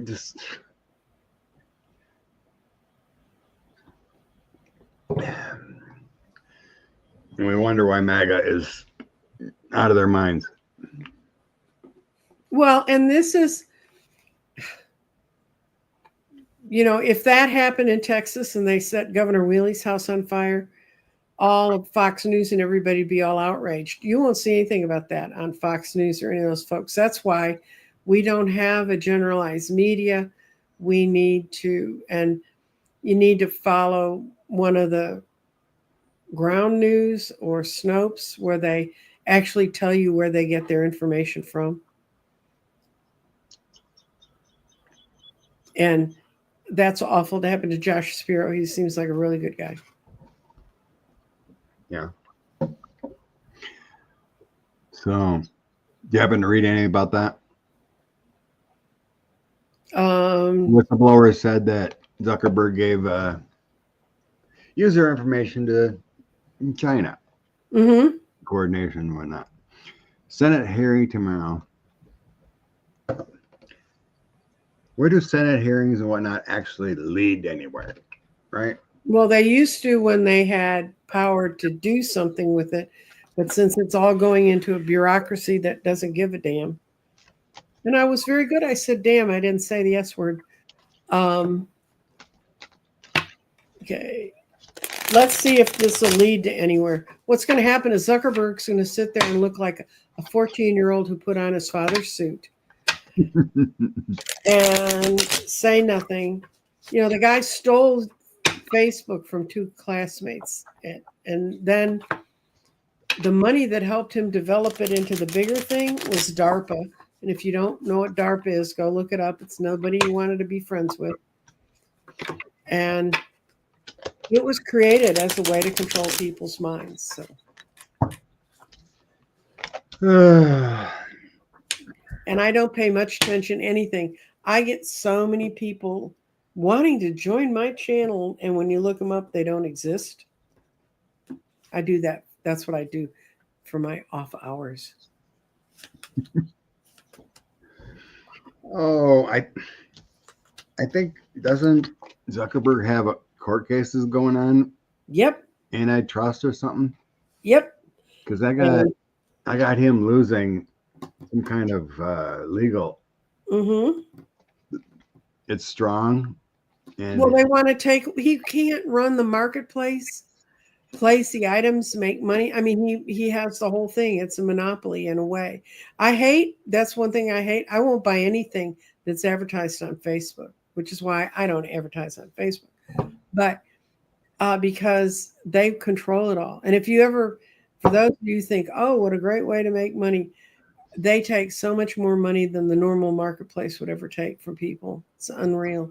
just... And we wonder why MAGA is out of their minds. Well, and this is... if that happened in Texas and they set Governor Wheely's house on fire, all of Fox News and everybody be all outraged. You won't see anything about that on Fox News or any of those folks. That's why we don't have a generalized media. We need to, and you need to follow one of the ground news or Snopes where they actually tell you where they get their information from. And that's awful to happen to Josh Shapiro. He seems like a really good guy. Yeah. So, do you happen to read anything about that? Whistleblower said that Zuckerberg gave user information to China. Mm-hmm. Coordination and whatnot. Senate hearing tomorrow. Where do Senate hearings and whatnot actually lead anywhere, right? Well, they used to when they had power to do something with it. But since it's all going into a bureaucracy that doesn't give a damn. And I was very good. I said, damn, I didn't say the S word. Okay. Let's see if this will lead to anywhere. What's going to happen is Zuckerberg's going to sit there and look like a 14-year-old who put on his father's suit and say nothing. The guy stole Facebook from 2 classmates. And then the money that helped him develop it into the bigger thing was DARPA. And if you don't know what DARPA is, go look it up. It's nobody you wanted to be friends with. And it was created as a way to control people's minds. So. And I don't pay much attention to anything. I get so many people wanting to join my channel, and when you look them up, they don't exist. I do that. That's what I do for my off hours. Oh, I think, doesn't Zuckerberg have court cases going on? Yep. Antitrust or something? Yep. Because I got him losing some kind of legal. Mm-hmm. It's strong. And well, they want to take. He can't run the marketplace place the items, make money. I mean, he has the whole thing. It's a monopoly in a way. That's one thing I hate. I won't buy anything that's advertised on Facebook, which is why I don't advertise on Facebook. But because they control it all. And if you ever, for those of you who think, oh, what a great way to make money, they take so much more money than the normal marketplace would ever take from people. It's unreal.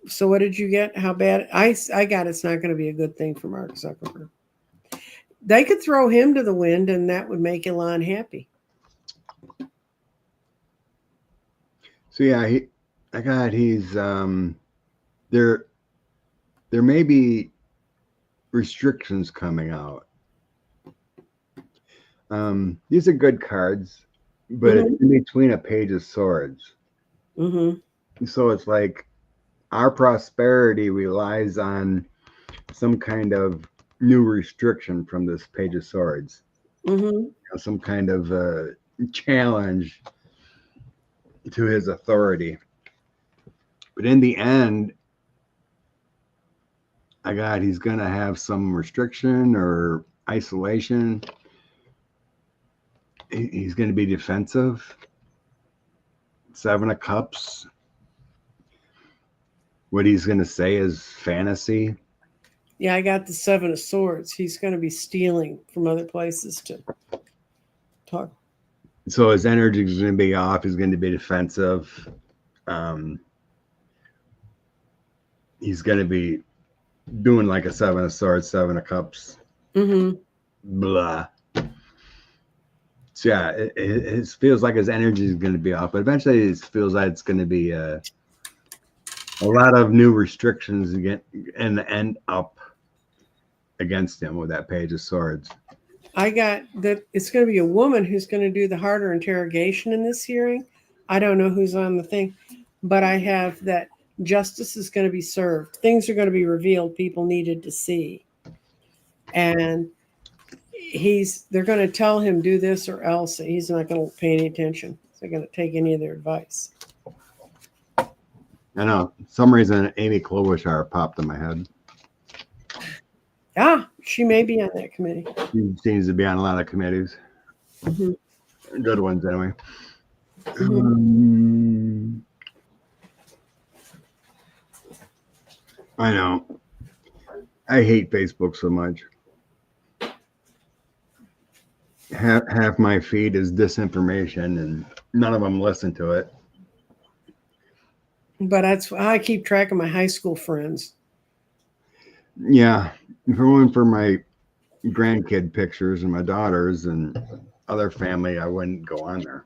So what did you get? How bad? I got it's not going to be a good thing for Mark Zuckerberg. They could throw him to the wind, and that would make Elon happy. So yeah, he's there. There may be restrictions coming out. These are good cards, but it's in between a page of swords. So it's like our prosperity relies on some kind of new restriction from this page of swords. Some kind of challenge to his authority. But in the end, he's going to have some restriction or isolation. He's going to be defensive. 7 of Cups. What he's going to say is fantasy. Yeah, I got the 7 of Swords. He's going to be stealing from other places to talk. So his energy is going to be off. He's going to be defensive. He's going to be doing like a 7 of Swords, 7 of Cups. Blah. So yeah, it feels like his energy is going to be off, but eventually it feels like it's going to be a lot of new restrictions again and end up against him with that page of swords. I got that it's going to be a woman who's going to do the harder interrogation in this hearing. I don't know who's on the thing, but I have that justice is going to be served. Things are going to be revealed people needed to see. And they're going to tell him do this or else. He's not going to pay any attention. They're going to take any of their advice. I know. For some reason, Amy Klobuchar popped in my head. Ah, she may be on that committee. She seems to be on a lot of committees. Good ones, anyway. I know. I hate Facebook so much. Half my feed is disinformation, and none of them listen to it. But I keep track of my high school friends. Yeah, for my grandkid pictures and my daughters and other family, I wouldn't go on there.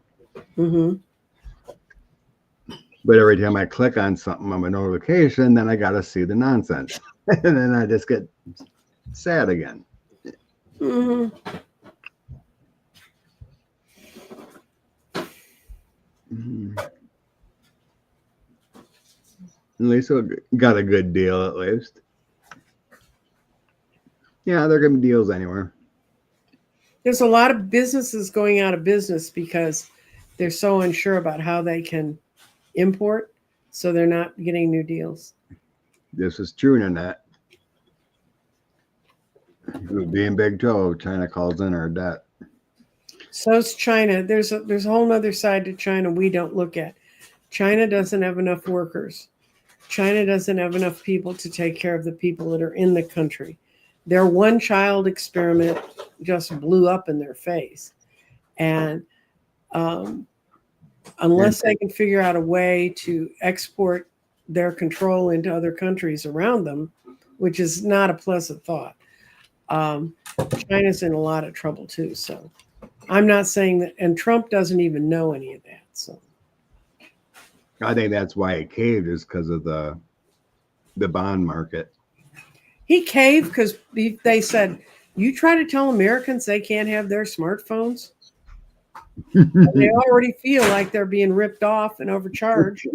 But every time I click on something on my notification, then I got to see the nonsense, and then I just get sad again. At least we got a good deal, at least. Yeah, there are going to be deals anywhere. There's a lot of businesses going out of business because they're so unsure about how they can import, so they're not getting new deals. This is true, Nanette. Being big trouble, China calls in our debt. So's China. There's a whole other side to China we don't look at. China doesn't have enough workers. China doesn't have enough people to take care of the people that are in the country. Their one-child experiment just blew up in their face. And unless they can figure out a way to export their control into other countries around them, which is not a pleasant thought, China's in a lot of trouble too. So I'm not saying that, and Trump doesn't even know any of that. So I think that's why it caved, is because of the bond market. He caved because they said, you try to tell Americans they can't have their smartphones? They already feel like they're being ripped off and overcharged.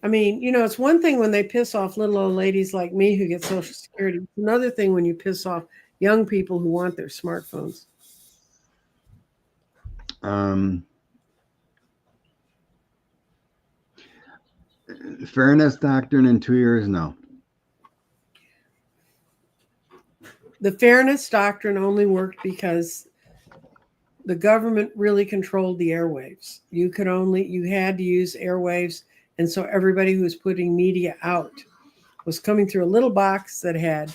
I mean, it's one thing when they piss off little old ladies like me who get Social Security. It's another thing when you piss off young people who want their smartphones. Fairness doctrine in 2 years? No. The fairness doctrine only worked because the government really controlled the airwaves. You had to use airwaves, and so everybody who was putting media out was coming through a little box that had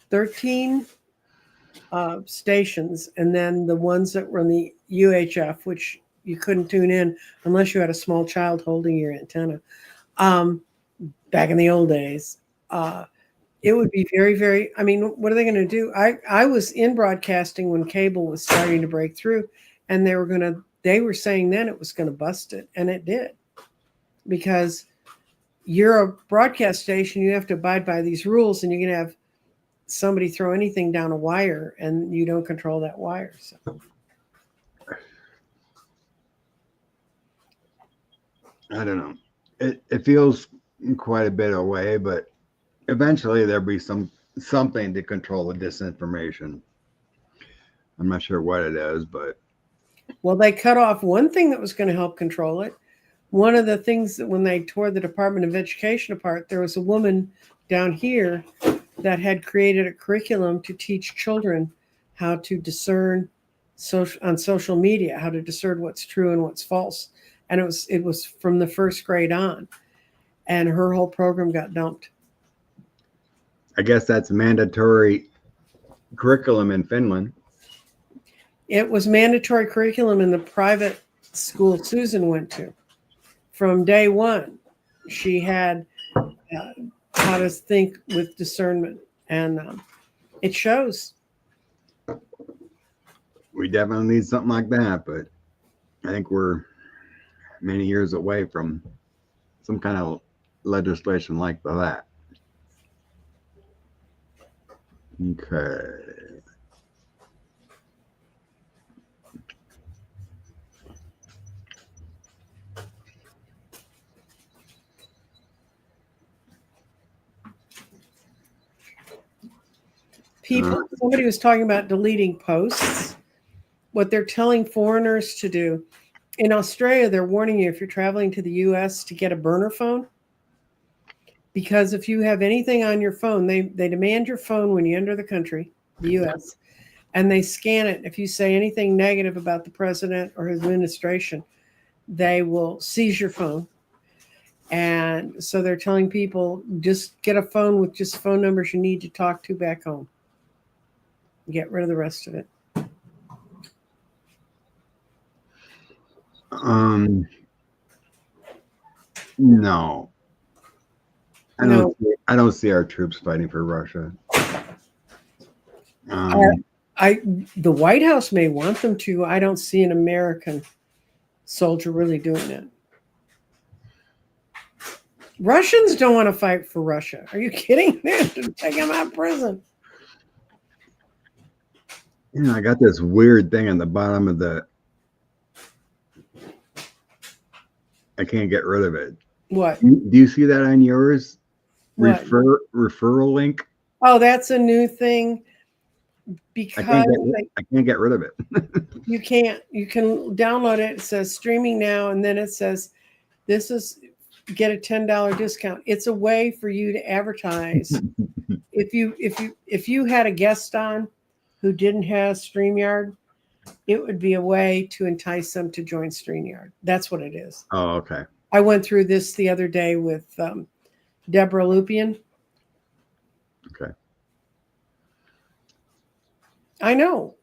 13 stations, and then the ones that were in the UHF, which you couldn't tune in unless you had a small child holding your antenna. Back in the old days, it would be very, very, I mean, what are they going to do? I was in broadcasting when cable was starting to break through, and they were saying then it was going to bust it, and it did. Because you're a broadcast station, you have to abide by these rules, and you're going to have somebody throw anything down a wire, and you don't control that wire. So. I don't know. It feels quite a bit away, but eventually there'll be something to control the disinformation. I'm not sure what it is, but well, they cut off one thing that was going to help control it. One of the things that when they tore the Department of Education apart, there was a woman down here that had created a curriculum to teach children how to discern on social media, how to discern what's true and what's false. And it was from the first grade on. And her whole program got dumped. I guess that's mandatory curriculum in Finland. It was mandatory curriculum in the private school Susan went to. From day one, she had how to think with discernment, and it shows. We definitely need something like that, but I think we're many years away from some kind of legislation like that. Okay. Somebody was talking about deleting posts. What they're telling foreigners to do. In Australia, they're warning you if you're traveling to the US to get a burner phone. Because if you have anything on your phone, they demand your phone when you enter the country, the US, and they scan it. If you say anything negative about the president or his administration, they will seize your phone. And so they're telling people, just get a phone with just phone numbers you need to talk to back home. Get rid of the rest of it. No. I don't see our troops fighting for Russia. The White House may want them to. I don't see an American soldier really doing it. Russians don't want to fight for Russia. Are you kidding? They're taking them out of prison. You know, I got this weird thing on the bottom of the. I can't get rid of it. What? Do you see that on yours? What? Referral link. Oh, that's a new thing. Because I can't get rid of it. You can't. You can download it. It says streaming now, and then it says this is get a $10 discount. It's a way for you to advertise. If you had a guest on who didn't have StreamYard, it would be a way to entice them to join StreamYard. That's what it is. Oh, okay. I went through this the other day with Deborah Lupian. Okay. I know.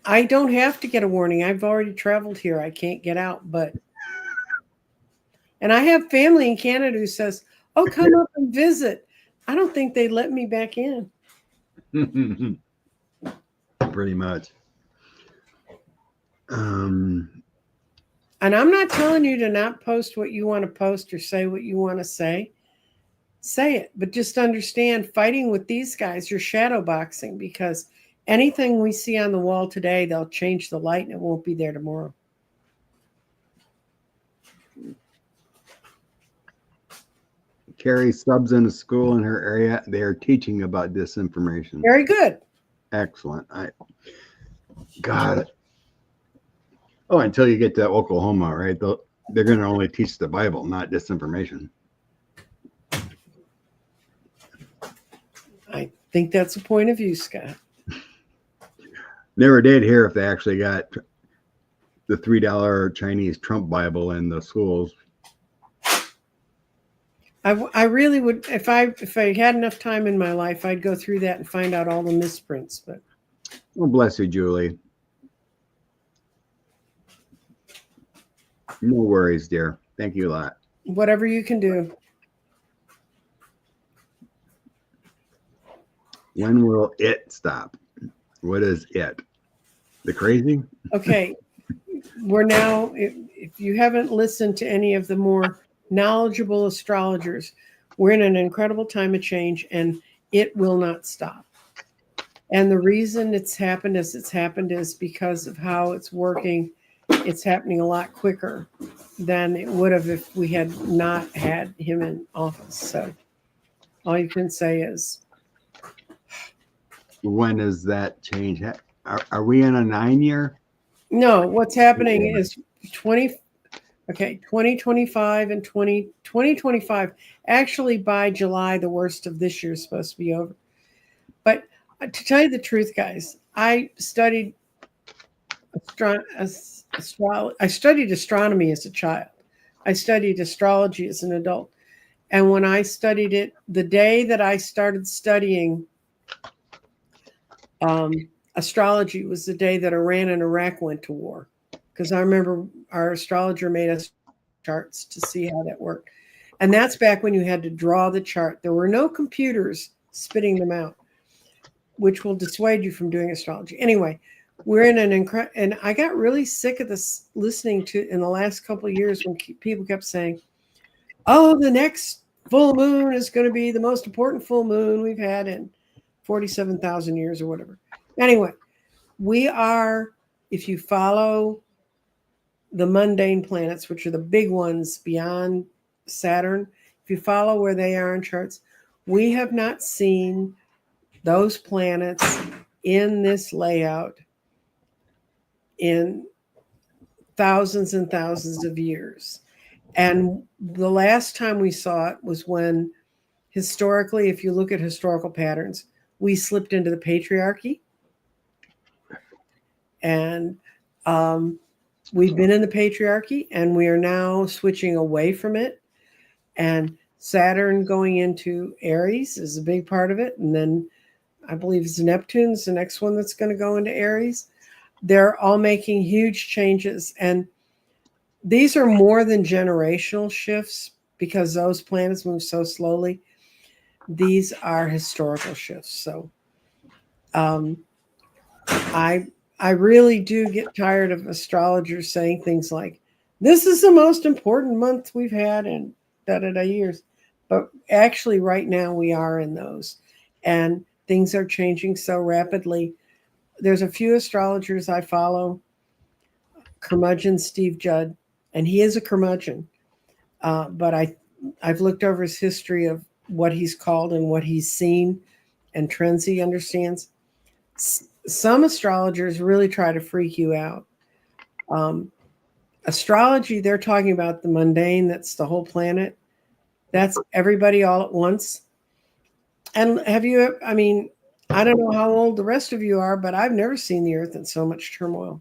I don't have to get a warning. I've already traveled here. I can't get out, and I have family in Canada who says, "Oh, come up and visit." I don't think they let me back in. Pretty much. And I'm not telling you to not post what you want to post or say what you want to say. Say it, but just understand fighting with these guys, you're shadow boxing, because anything we see on the wall today, they'll change the light and it won't be there tomorrow. Carrie subs in a school in her area. They are teaching about disinformation. Very good. Excellent. I got it. Oh, until you get to Oklahoma, right? They're going to only teach the Bible, not disinformation. Think that's a point of view, Scott. Never did hear if they actually got the $3 Chinese Trump Bible in the schools. I really would, if I had enough time in my life, I'd go through that and find out all the misprints. But Oh, bless you, Julie. No worries, dear. Thank you a lot. whatever you can do. When will it stop? What is it? The crazy? Okay, we're now, if you haven't listened to any of the more knowledgeable astrologers, we're in an incredible time of change and it will not stop. And the reason it's happened as it's happened is because of how it's working. It's happening a lot quicker than it would have if we had not had him in office. So all you can say is, When does that change? Are we in a 9-year? no, what's happening is 2025 and 2025. Actually, by July, the worst of this year is supposed to be over. But to tell you the truth, guys, I studied I studied astronomy as a child. I studied astrology as an adult. And when I studied it, the day that I started studying astrology was the day that Iran and Iraq went to war. Because I remember our astrologer made us charts to see how that worked. And that's back when you had to draw the chart. There were no computers spitting them out, which will dissuade you from doing astrology. Anyway, we're in an and I got really sick of this listening to in the last couple of years when people kept saying, oh, the next full moon is going to be the most important full moon we've had in 47,000 years or whatever. Anyway, we are, if you follow the mundane planets, which are the big ones beyond Saturn, if you follow where they are in charts, we have not seen those planets in this layout in thousands and thousands of years. And the last time we saw it was when, historically, if you look at historical patterns, we slipped into the patriarchy. And we've been in the patriarchy and we are now switching away from it. And Saturn going into Aries is a big part of it. And then I believe it's Neptune's the next one that's going to go into Aries. They're all making huge changes. And these are more than generational shifts because those planets move so slowly. These are historical shifts. So I really do get tired of astrologers saying things like, this is the most important month we've had in da-da-da years. But actually right now we are in those. And things are changing so rapidly. There's a few astrologers I follow, curmudgeon Steve Judd, and he is a curmudgeon. But I've looked over his history of what he's called and what he's seen and trends he understands. Some astrologers really try to freak you out. Astrology, they're talking about the mundane, that's the whole planet. That's everybody all at once. And have you, I mean, I don't know how old the rest of you are, but I've never seen the earth in so much turmoil.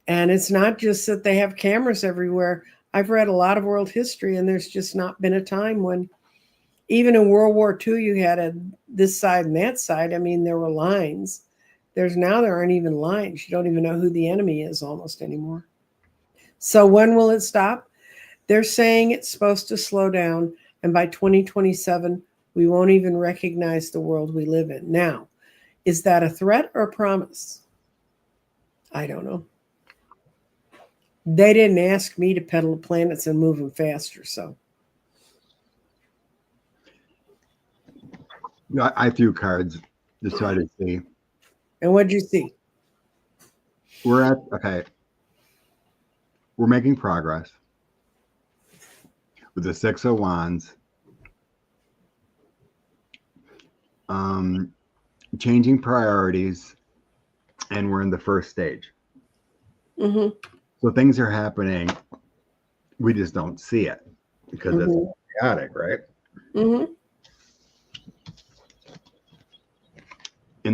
And it's not just that they have cameras everywhere. I've read a lot of world history, and there's just not been a time when, even in World War II, you had this side and that side. I mean, there were lines. There aren't even lines. You don't even know who the enemy is almost anymore. So when will it stop? They're saying it's supposed to slow down, and by 2027, we won't even recognize the world we live in. Now, is that a threat or a promise? I don't know. They didn't ask me to peddle the planets and move them faster, so. I threw cards to try to see. And what'd you see? We're making progress with the 6 of Wands. Changing priorities, and we're in the first stage. Mm-hmm. So things are happening. We just don't see it because it's chaotic, right? Mm-hmm.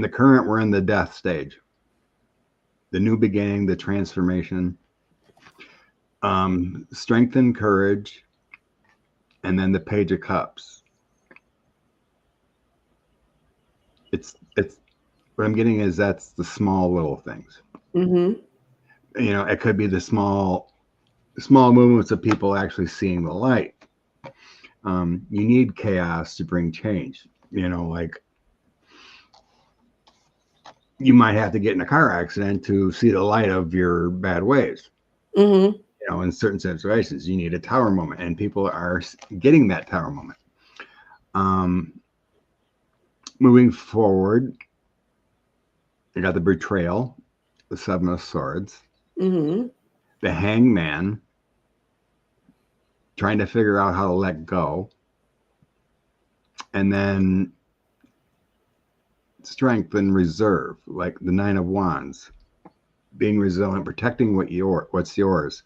the current, we're in the death stage, the new beginning, the transformation, strength and courage, and then the Page of Cups. It's what I'm getting is that's the small little things. Mm-hmm. It could be the small movements of people actually seeing the light. You need chaos to bring change. Like you might have to get in a car accident to see the light of your bad ways. Mm-hmm. In certain situations, you need a tower moment, and people are getting that tower moment. Moving forward, you got the betrayal, the Seven of Swords, Mm-hmm. the Hangman, trying to figure out how to let go, and then strength and reserve, like the Nine of Wands, being resilient, protecting what's yours.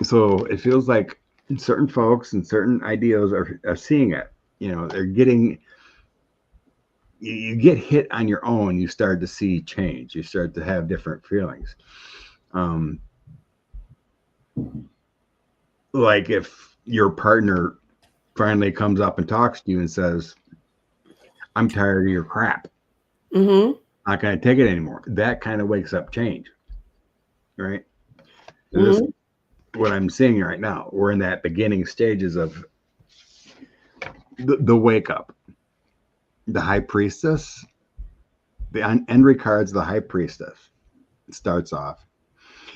So it feels like certain folks and certain ideas are seeing it. They're getting. You get hit on your own. You start to see change. You start to have different feelings. Like if your partner finally comes up and talks to you and says, "I'm tired of your crap. Mm-hmm. Not going to take it anymore." That kind of wakes up change, right? And this Mm-hmm. is what I'm seeing right now. We're in that beginning stages of the wake up. The High Priestess, the Henry card's the High Priestess. It starts off.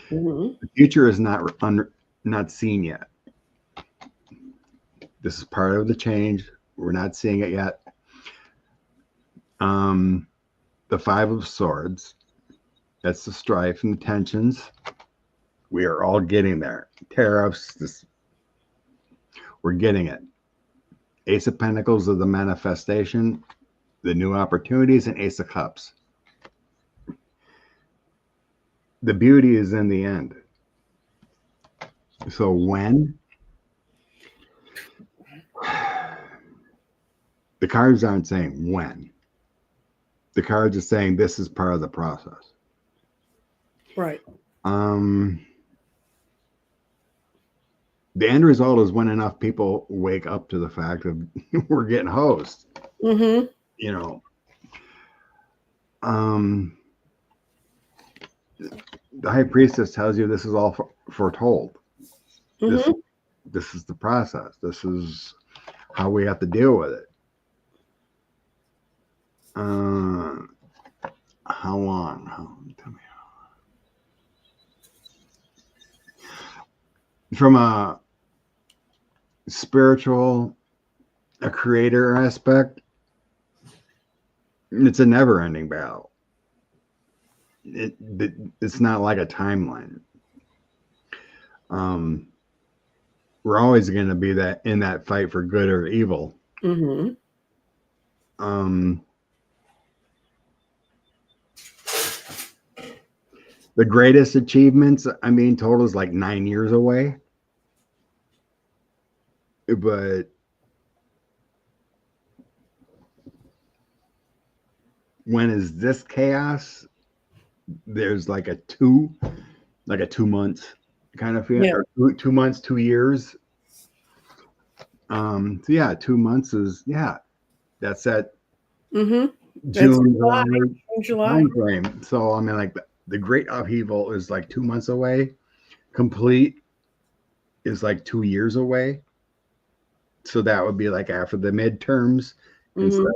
Mm-hmm. The future is not seen yet. This is part of the change. We're not seeing it yet. The Five of Swords, that's the strife and the tensions. We are all getting there. Tariffs, we're getting it. Ace of Pentacles of the manifestation, the new opportunities, and Ace of Cups. The beauty is in the end. So when the cards aren't saying when, the cards are saying this is part of the process. Right. The end result is when enough people wake up to the fact of we're getting hosed. Mm-hmm. The High Priestess tells you this is all foretold. Mm-hmm. This is the process. This is how we have to deal with it. How long? Tell me. From a spiritual, a creator aspect, it's a never-ending battle. It's not like a timeline. We're always going to be in that fight for good or evil. Mm-hmm. The greatest achievements, I'm being told, is like 9 years away. But when is this chaos? There's like a 2 months kind of feeling, Yeah. or 2 months, 2 years. So yeah, 2 months is that's that Mm-hmm. That's June, July. time frame. So I mean, like the great upheaval is like 2 months away. Complete is like 2 years away. So that would be like after the midterms, instead of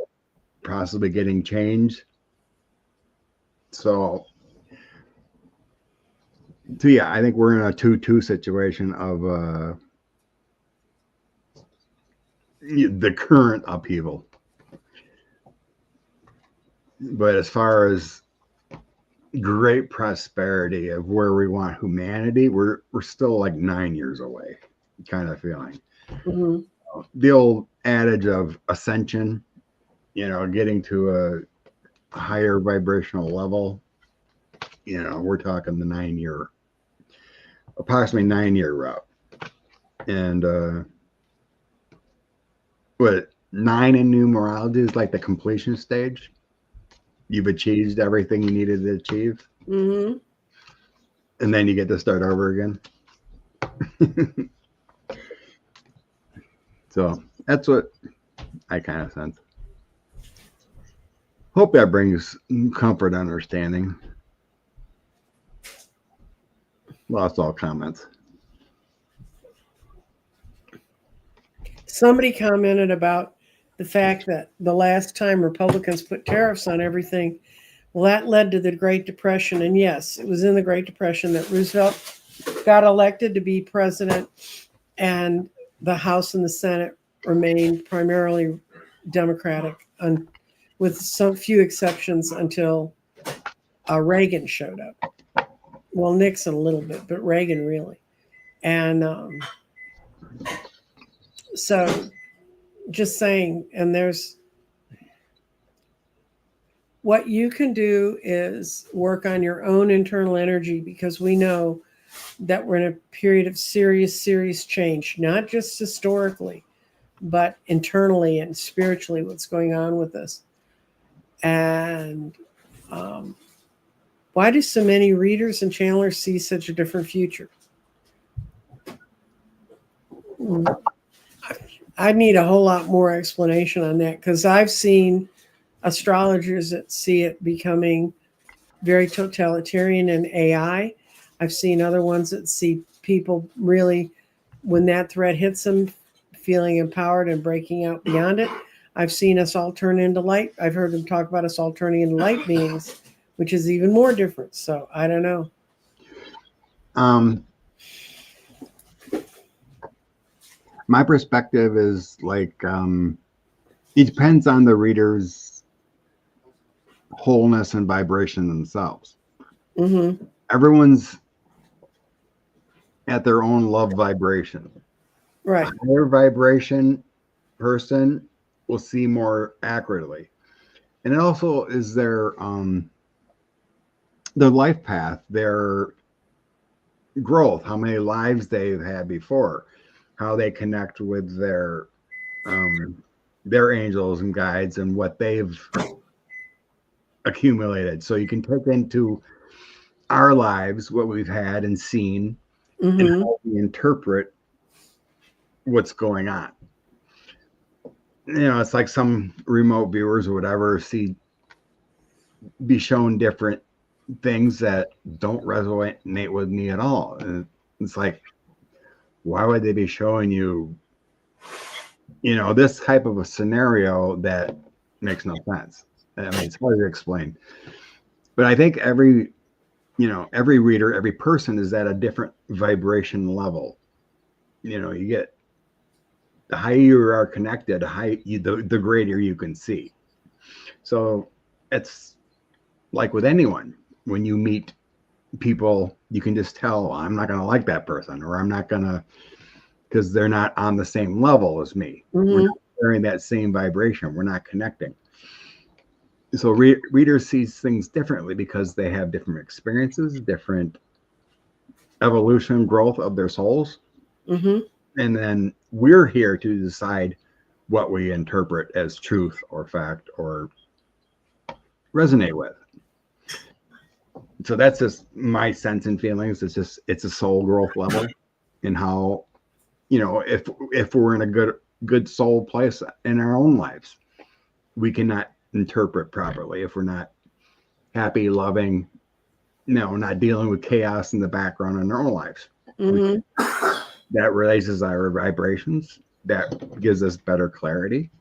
possibly getting changed. So yeah, I think we're in a 2-2 situation of the current upheaval. But as far as great prosperity of where we want humanity, we're still like 9 years away, kind of feeling. Mm-hmm. The old adage of ascension, getting to a higher vibrational level, we're talking the 9-year, approximately 9-year route. And what 9 in numerology is like the completion stage. you've achieved everything you needed to achieve, Mm-hmm. and then you get to start over again. So that's what I kind of sense. Hope that brings comfort and understanding. Lost all comments. Somebody commented about the fact that the last time Republicans put tariffs on everything, well, that led to the Great Depression. And yes, it was in the Great Depression that Roosevelt got elected to be president, and the House and the Senate remained primarily Democratic, with some few exceptions until Reagan showed up. Well, Nixon a little bit, but Reagan really. And so just saying, and there's what you can do is work on your own internal energy, because we know that we're in a period of serious change, not just historically, but internally and spiritually, what's going on with us. And why do so many readers and channelers see such a different future? I need a whole lot more explanation on that, because I've seen astrologers that see it becoming very totalitarian in AI. I've seen other ones that see people really, when that threat hits them, feeling empowered and breaking out beyond it. I've seen us all turn into light. I've heard them talk about us all turning into light beings, which is even more different. So I don't know. My perspective is like it depends on the reader's wholeness and vibration themselves. Mm-hmm. Everyone's at their own love vibration. Right. A higher vibration person will see more accurately, and it also is their life path, their growth, how many lives they've had before, how they connect with their angels and guides and what they've accumulated. So you can take into our lives what we've had and seen, Mm-hmm. and how we interpret what's going on. It's like some remote viewers or whatever be shown different things that don't resonate with me at all. And it's like, why would they be showing you this type of a scenario that makes no sense? I mean, it's hard to explain. But I think every reader, every person is at a different vibration level. You get, the higher you are connected, the greater you can see. So it's like with anyone, when you meet people, you can just tell, I'm not going to like that person, or I'm not going to, because they're not on the same level as me. Mm-hmm. We're not sharing that same vibration. We're not connecting. So readers see things differently because they have different experiences, different evolution, growth of their souls. Mm-hmm. And then we're here to decide what we interpret as truth or fact or resonate with. So that's just my sense and feelings. It's a soul growth level, and how, if we're in a good soul place in our own lives, we cannot interpret properly if we're not happy, loving, not dealing with chaos in the background in our own lives. Mm-hmm. That raises our vibrations. That gives us better clarity.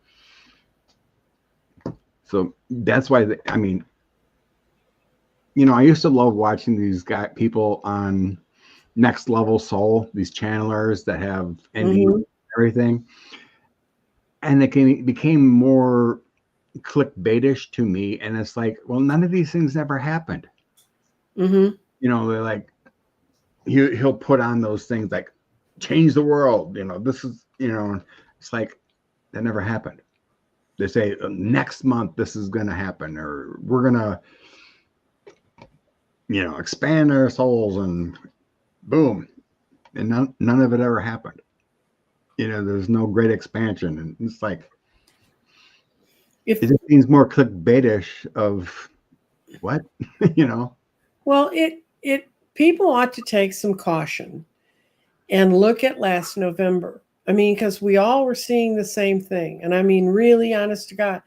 So that's why, I used to love watching these people on Next Level Soul, these channelers that have Mm-hmm. everything. And it became more clickbaitish to me. And it's like, well, none of these things ever happened. Mm-hmm. They're like, he'll put on those things like change the world. This is, it's like, that never happened. They say next month this is going to happen, or we're going to, expand our souls, and boom. And none of it ever happened. There's no great expansion. And it's like, it just seems more clickbaitish of what? You know? Well, it people ought to take some caution and look at last November. I mean, because we all were seeing the same thing. And I mean, really honest to God,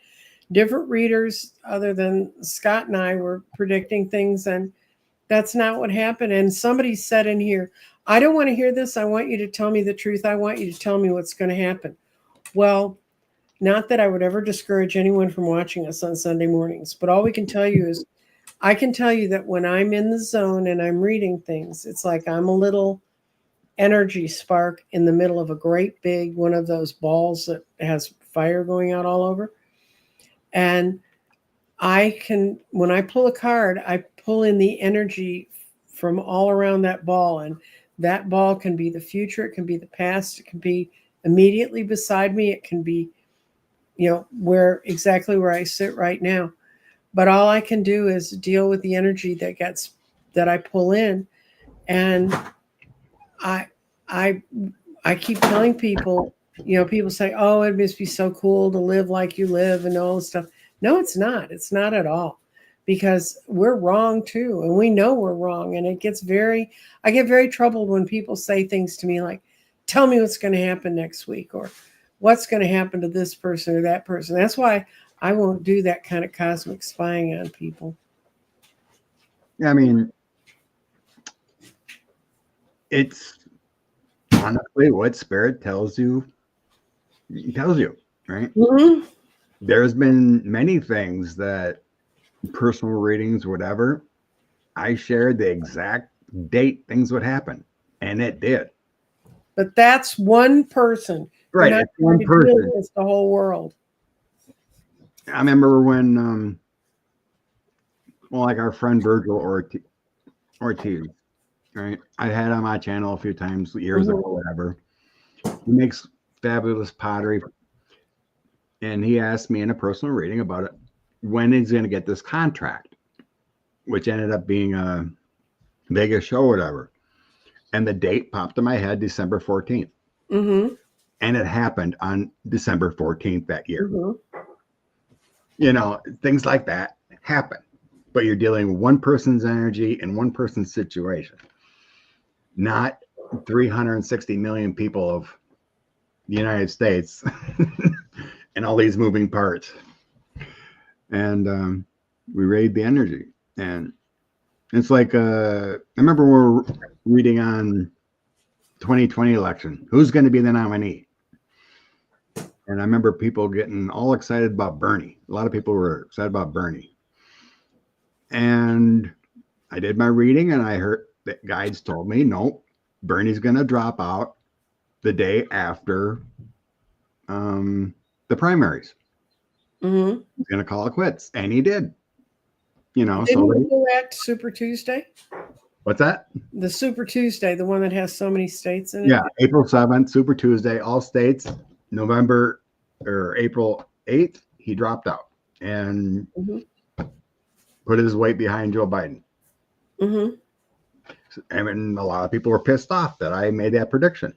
different readers other than Scott and I were predicting things, and that's not what happened. And somebody said in here, I don't want to hear this. I want you to tell me the truth. I want you to tell me what's going to happen. Well, not that I would ever discourage anyone from watching us on Sunday mornings, but all we can tell you is I can tell you that when I'm in the zone and I'm reading things, it's like I'm a little energy spark in the middle of a great big one of those balls that has fire going out all over. And I can, when I pull a card, I pull in the energy from all around that ball. And that ball can be the future, it can be the past, it can be immediately beside me, it can be, where exactly where I sit right now. But all I can do is deal with the energy that I pull in. And I I I keep telling people, people say, "Oh, it must be so cool to live like you live and all this stuff." No, it's not. It's not at all, because we're wrong too, and we know we're wrong. And I get very troubled when people say things to me like, "Tell me what's going to happen next week," or "What's going to happen to this person or that person." That's why I won't do that kind of cosmic spying on people. I mean, it's honestly what spirit tells you, right? Mm-hmm. There's been many things that personal readings, whatever, I shared the exact date things would happen, and it did. But that's one person. Right, You're not it's trying one to deal person. with the whole world. I remember when, like our friend Virgil Ortiz, right? I had on my channel a few times years ago, whatever. He makes fabulous pottery, and he asked me in a personal reading about it when he's going to get this contract, which ended up being a Vegas show, whatever. And the date popped in my head, December 14th. Mm-hmm. And it happened on December 14th that year. Mm-hmm. Things like that happen, but you're dealing with one person's energy and one person's situation, not 360 million people of the United States and all these moving parts. And we read the energy. And it's like, I remember we were reading on 2020 election, who's going to be the nominee? And I remember people getting all excited about Bernie. A lot of people were excited about Bernie. And I did my reading, and I heard that guides told me, no, Bernie's going to drop out the day after the primaries. Mm-hmm. He's going to call it quits. And he did. Didn't so we do that Super Tuesday? What's that? The Super Tuesday, the one that has so many states in it? Yeah, April 7th, Super Tuesday, all states. November or April 8th, he dropped out and put his weight behind Joe Biden. Mm-hmm. I mean, a lot of people were pissed off that I made that prediction.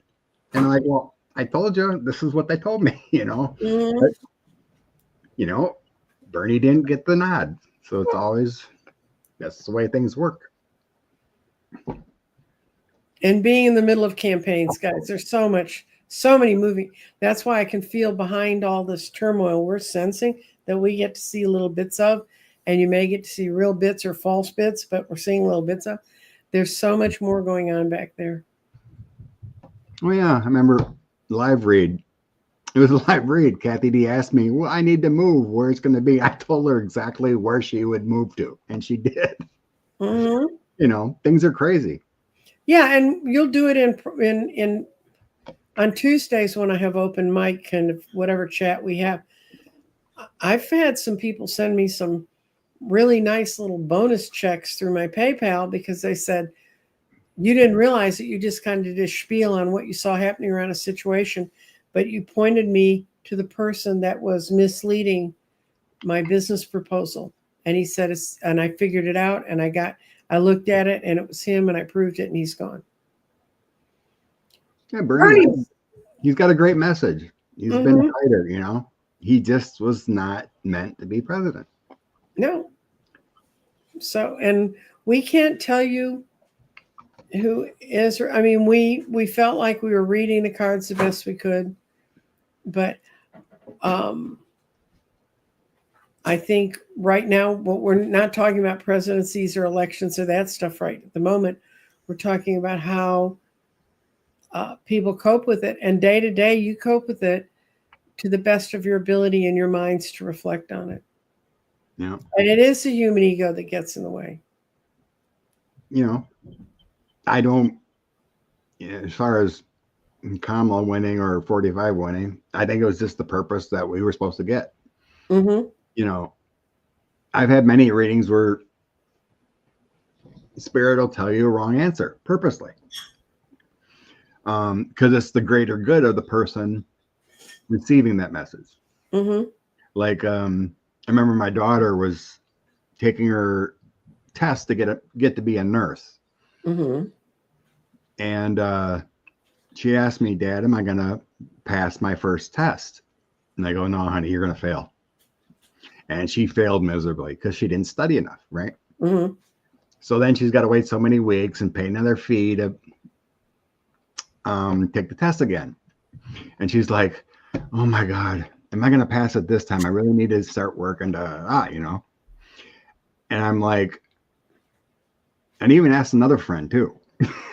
And I'm like, well, I told you, this is what they told me, Mm-hmm. But, Bernie didn't get the nod. So it's always, that's the way things work. And being in the middle of campaigns, guys, there's so many moving. That's why I can feel behind all this turmoil we're sensing that we get to see little bits of, and you may get to see real bits or false bits, but we're seeing little bits of. There's so much more going on back there. Oh yeah, I remember live read. It was a live read. Kathy D asked me, well, I need to move where it's going to be. I told her exactly where she would move to, and she did. Mm-hmm. Things are crazy. Yeah, and you'll do it in on Tuesdays when I have open mic kind of whatever chat we have. I've had some people send me some really nice little bonus checks through my PayPal because they said, you didn't realize that you just kind of did a spiel on what you saw happening around a situation, but you pointed me to the person that was misleading my business proposal. And he said, and I figured it out, and I looked at it, and it was him, and I proved it, and he's gone. Yeah, Bernie, he's got a great message. He's been a fighter, He just was not meant to be president. No. So, and we can't tell you who is. I mean, we felt like we were reading the cards the best we could, but I think right now, what we're not talking about presidencies or elections or that stuff right at the moment. We're talking about how people cope with it, and day to day, you cope with it to the best of your ability and your minds to reflect on it. Yeah. And it is the human ego that gets in the way. You know, I don't, as far as Kamala winning or 45 winning, I think it was just the purpose that we were supposed to get. Mm-hmm. You know, I've had many readings where spirit will tell you a wrong answer purposely. Because it's the greater good of the person receiving that message. Mm-hmm. Like, I remember my daughter was taking her test to get to be a nurse. Mm-hmm. And she asked me, Dad, am I going to pass my first test? And I go, no, honey, you're going to fail. And she failed miserably because she didn't study enough, right? Mm-hmm. So then she's got to wait so many weeks and pay another fee to take the test again. And she's like, oh my God, am I going to pass it this time? I really need to start working you know? And I'm like, and even asked another friend too.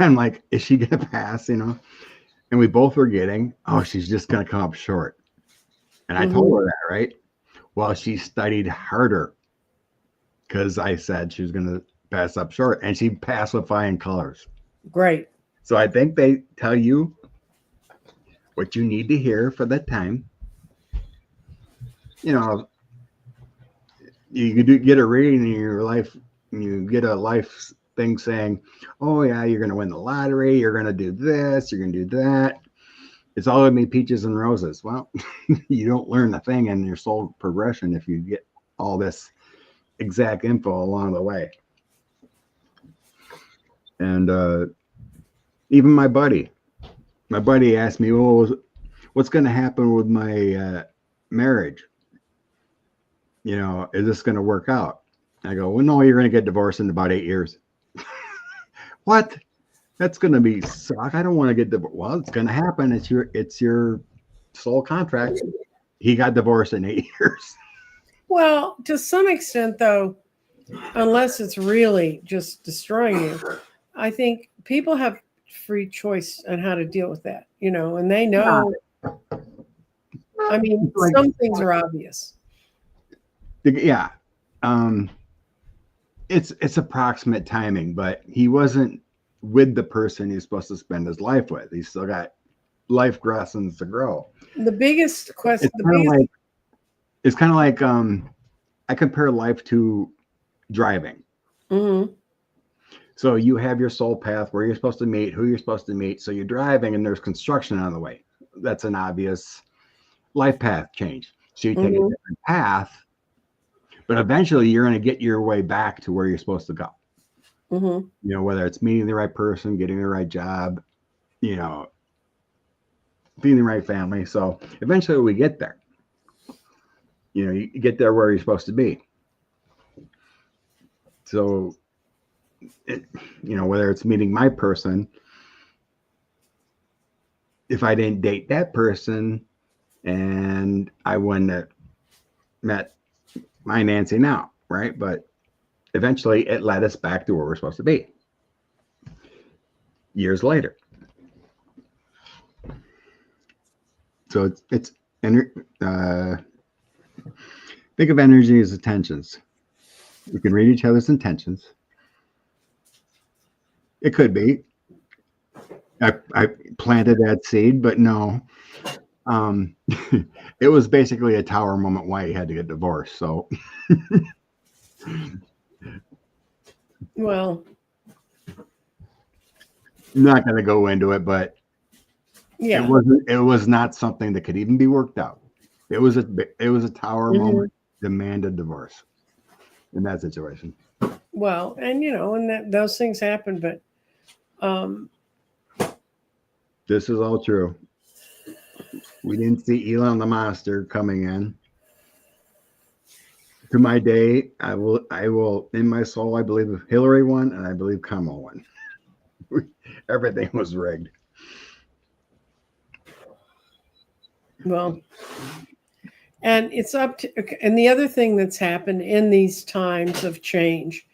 I'm like, is she going to pass, you know? And we both were getting, oh, she's just going to come up short. And I told her that, right? Well, she studied harder because I said she was going to pass up short, and she passed with flying colors. Great. So I think they tell you what you need to hear for that time. You know, you get a reading in your life, you get a life thing saying, oh yeah, you're going to win the lottery, you're going to do this, you're going to do that. It's all going to be peaches and roses. Well, you don't learn the thing in your soul progression if you get all this exact info along the way. And even my buddy asked me, well, what's going to happen with my marriage? You know, is this going to work out? I go, well, no, you're going to get divorced in about 8 years. What? That's going to be suck. I don't want to get divorced. Well, it's going to happen. It's your soul contract. He got divorced in 8 years. Well, to some extent, though, unless it's really just destroying you, I think people have free choice on how to deal with that, you know, and they know. I mean, Like, some things are obvious. yeah. It's approximate timing, but he wasn't with the person he's supposed to spend his life with. He's still got life lessons to grow. The biggest question, It's kind of like I compare life to driving. Mm-hmm. So you have your soul path where you're supposed to meet, who you're supposed to meet. So you're driving and there's construction on the way. That's an obvious life path change. So you take a different path, but eventually you're going to get your way back to where you're supposed to go. Mm-hmm. You know, whether it's meeting the right person, getting the right job, you know, being the right family. So eventually we get there. You know, you get there where you're supposed to be. So, you know, whether it's meeting my person, if I didn't date that person and I wouldn't have met my Nancy now, right? But eventually it led us back to where we're supposed to be years later. So it's think of energy as intentions. You can read each other's intentions. It could be. I planted that seed, but no. It was basically a tower moment why he had to get divorced. So, Well, I'm not going to go into it, but yeah. It was not something that could even be worked out. It was a tower moment, demanded divorce in that situation. Well, and you know, and those things happen, but This is all true. We didn't see Elon the monster coming in. To my day, I will, in my soul, I believe Hillary won and I believe Kamala won. Everything was rigged. Well, and it's up to, and the other thing that's happened in these times of change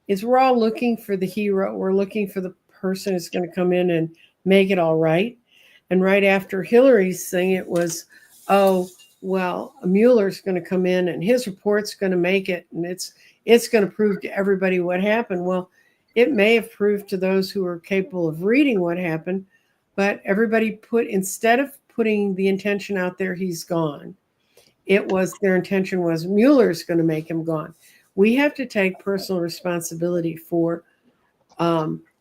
is we're all looking for the hero. We're looking for the person who's going to come in and make it all right. And right after Hillary's thing, it was, oh, well, Mueller's going to come in and his report's going to make it, and it's going to prove to everybody what happened. Well, it may have proved to those who are capable of reading what happened, but everybody put, instead of putting the intention out there, he's gone, it was their intention was Mueller's going to make him gone. We have to take personal responsibility for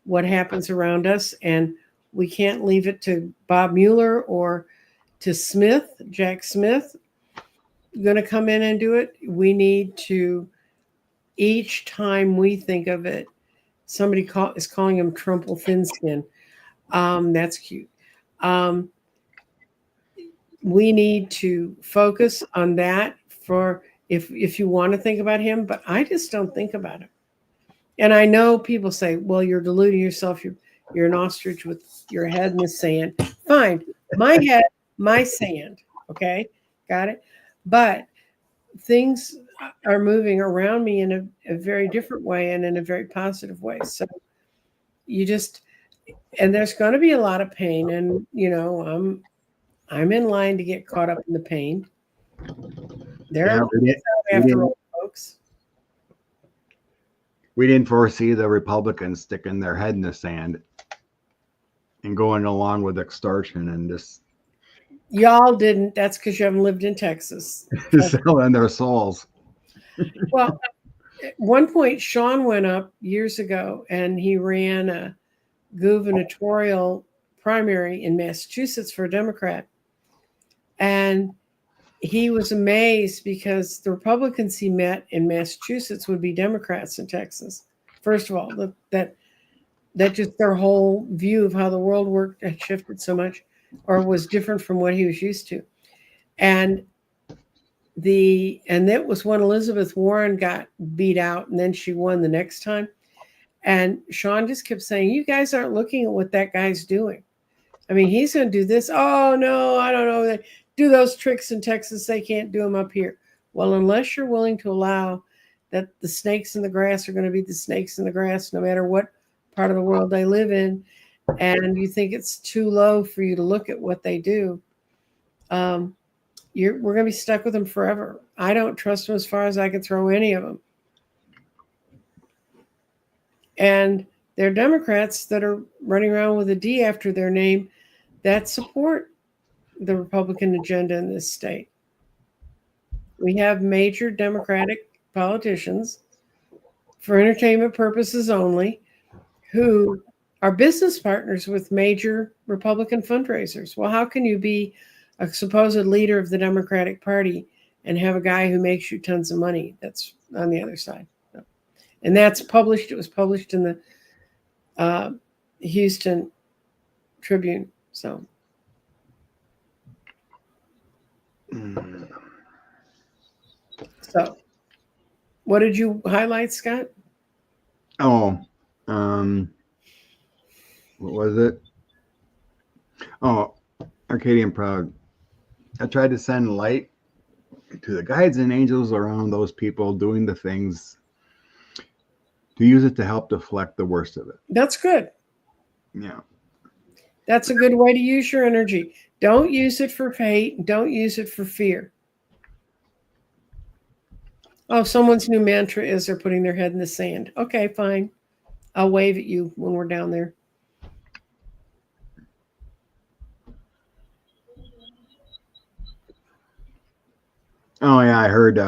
what happens around us, and we can't leave it to Bob Mueller or to Smith, Jack Smith, going to come in and do it. We need to, each time we think of it, somebody is calling him Trumple Thinskin. That's cute. We need to focus on that for if you want to think about him, but I just don't think about him. And I know people say, well, you're deluding yourself. You're an ostrich with your head in the sand. Fine. My head, my sand. Okay. Got it. But things are moving around me in a very different way and in a very positive way. So you just, and there's going to be a lot of pain. And, you know, I'm in line to get caught up in the pain. There are after all, folks. We didn't foresee the Republicans sticking their head in the sand and going along with extortion and just. Y'all didn't. That's because you haven't lived in Texas. Selling their souls. Well, at one point, Sean went up years ago and he ran a gubernatorial primary in Massachusetts for a Democrat. And he was amazed because the Republicans he met in Massachusetts would be Democrats in Texas. First of all, that just their whole view of how the world worked had shifted so much, or was different from what he was used to. And that was when Elizabeth Warren got beat out, and then she won the next time. And Sean just kept saying, you guys aren't looking at what that guy's doing. I mean, he's going to do this. Oh, no, I don't know. They do those tricks in Texas. They can't do them up here. Well, unless you're willing to allow that the snakes in the grass are going to be the snakes in the grass, no matter what part of the world they live in, and you think it's too low for you to look at what they do, we're going to be stuck with them forever. I don't trust them as far as I can throw any of them. And they're Democrats that are running around with a D after their name that support the Republican agenda in this state. We have major Democratic politicians for entertainment purposes only who are business partners with major Republican fundraisers. Well, how can you be a supposed leader of the Democratic Party and have a guy who makes you tons of money that's on the other side? And that's published. It was published in the Houston Tribune. So. So, what did you highlight, Scott? Oh, what was it? Oh, Arcadian Proud. I tried to send light to the guides and angels around those people doing the things, to use it to help deflect the worst of it. That's good. Yeah. That's a good way to use your energy. Don't use it for hate. Don't use it for fear. Oh, someone's new mantra is they're putting their head in the sand. Okay, fine. I'll wave at you when we're down there. Oh, yeah, I heard,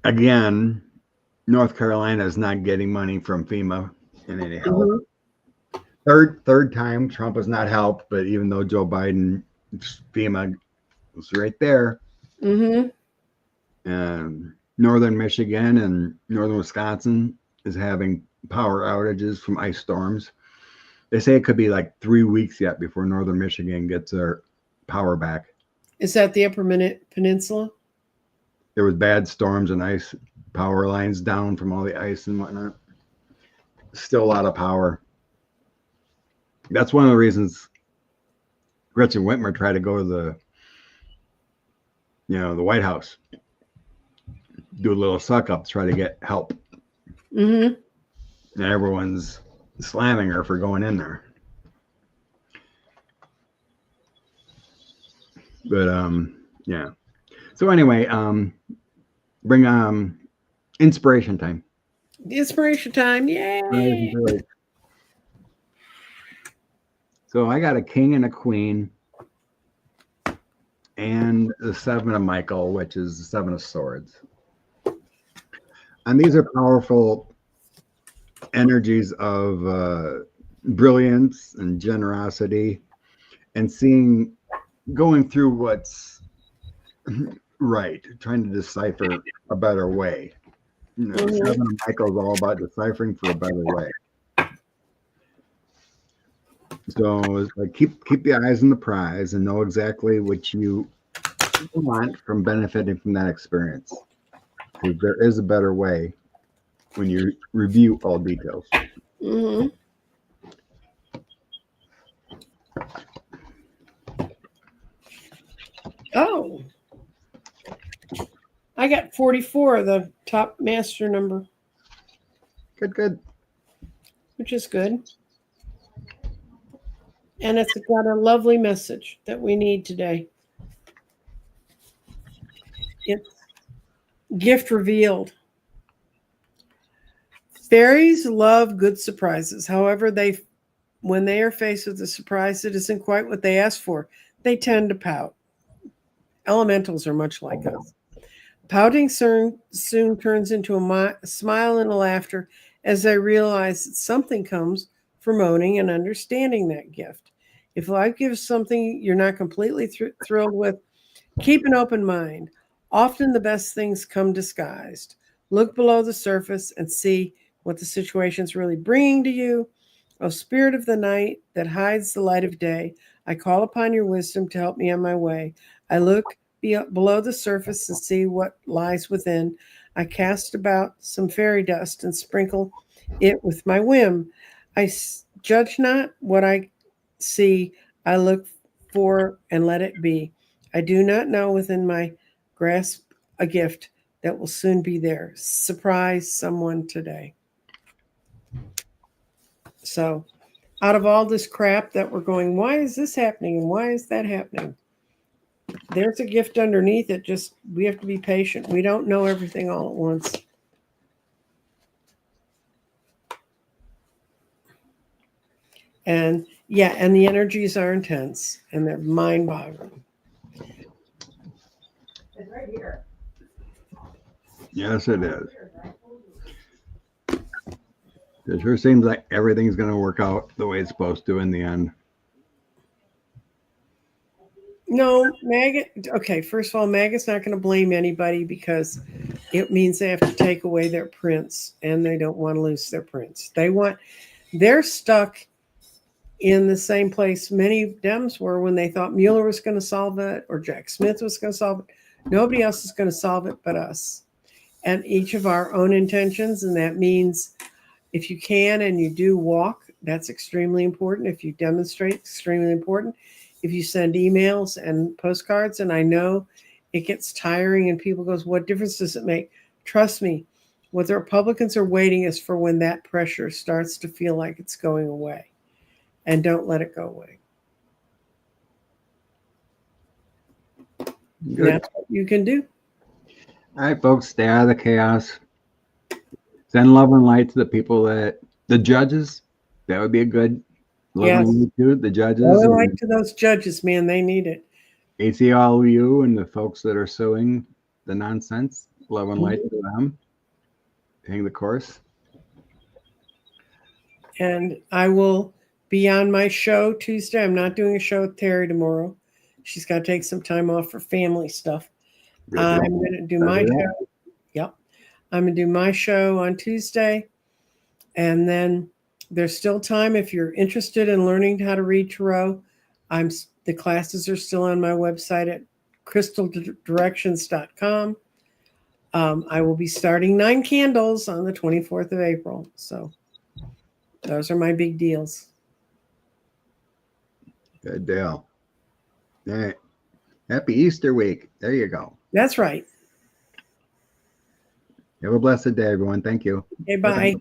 again, North Carolina is not getting money from FEMA in any help. Mm-hmm. Third time, Trump has not helped, but even though Joe Biden, FEMA was right there. Mm-hmm. Northern Michigan and northern Wisconsin is having power outages from ice storms. They say it could be like 3 weeks yet before northern Michigan gets their power back. Is that the Upper Peninsula? there was bad storms and ice, power lines down from all the ice and whatnot. Still a lot of power. That's one of the reasons Gretchen Whitmer tried to go to the White House, do a little suck up, try to get help. Mm-hmm. And everyone's slamming her for going in there. But yeah. So anyway, bring inspiration time. Inspiration time, yay! So I got a king and a queen, and the seven of Michael, which is the seven of swords. And these are powerful energies of brilliance and generosity, and going through what's right, trying to decipher a better way. Seven of Michael is all about deciphering for a better way. So it's like keep the eyes on the prize and know exactly what you want from benefiting from that experience. Because there is a better way when you review all details. Mm-hmm. Oh, I got 44, the top master number. Good. Which is good. And it's got a lovely message that we need today. It's gift revealed. Fairies love good surprises. However, when they are faced with a surprise that isn't quite what they asked for, they tend to pout. Elementals are much like us. Pouting soon turns into a smile and a laughter as they realize that something comes from owning and understanding that gift. If life gives something you're not completely thrilled with, keep an open mind. Often the best things come disguised. Look below the surface and see what the situation's really bringing to you. O spirit of the night that hides the light of day, I call upon your wisdom to help me on my way. I look below the surface and see what lies within. I cast about some fairy dust and sprinkle it with my whim. Judge not what I see. I look for and let it be. I do not know within my grasp a gift that will soon be there. Surprise someone today. So, out of all this crap that we're going, why is this happening and why is that happening? There's a gift underneath it. Just we have to be patient. We don't know everything all at once. And yeah, and the energies are intense and they're mind-boggling. It's right here. Yes, it is. It sure seems like everything's going to work out the way it's supposed to in the end. No, Maggot. Okay, first of all, Maggot's not going to blame anybody because it means they have to take away their prince and they don't want to lose their prince. They're stuck in the same place many Dems were when they thought Mueller was going to solve it or Jack Smith was going to solve it. Nobody else is going to solve it but us. And each of our own intentions. And that means if you can and you do walk, that's extremely important. If you demonstrate, extremely important. If you send emails and postcards, and I know it gets tiring and people goes, what difference does it make? Trust me, what the Republicans are waiting is for when that pressure starts to feel like it's going away. And don't let it go away. That's what you can do. All right, folks, stay out of the chaos. Send love and light to the people the judges. That would be a good love and light to the judges. Love and light to those judges, man. They need it. ACLU and the folks that are suing the nonsense. Love and light to them. Paying the course. And I will be on my show Tuesday. I'm not doing a show with Terry tomorrow. She's got to take some time off for family stuff. I'm going to do my show. Yep. I'm going to do my show on Tuesday. And then there's still time if you're interested in learning how to read tarot. The classes are still on my website at crystaldirections.com. I will be starting 9 candles on the 24th of April. So those are my big deals. Good deal. All right. Happy Easter week. There you go. That's right. Have a blessed day, everyone. Thank you. Okay, bye.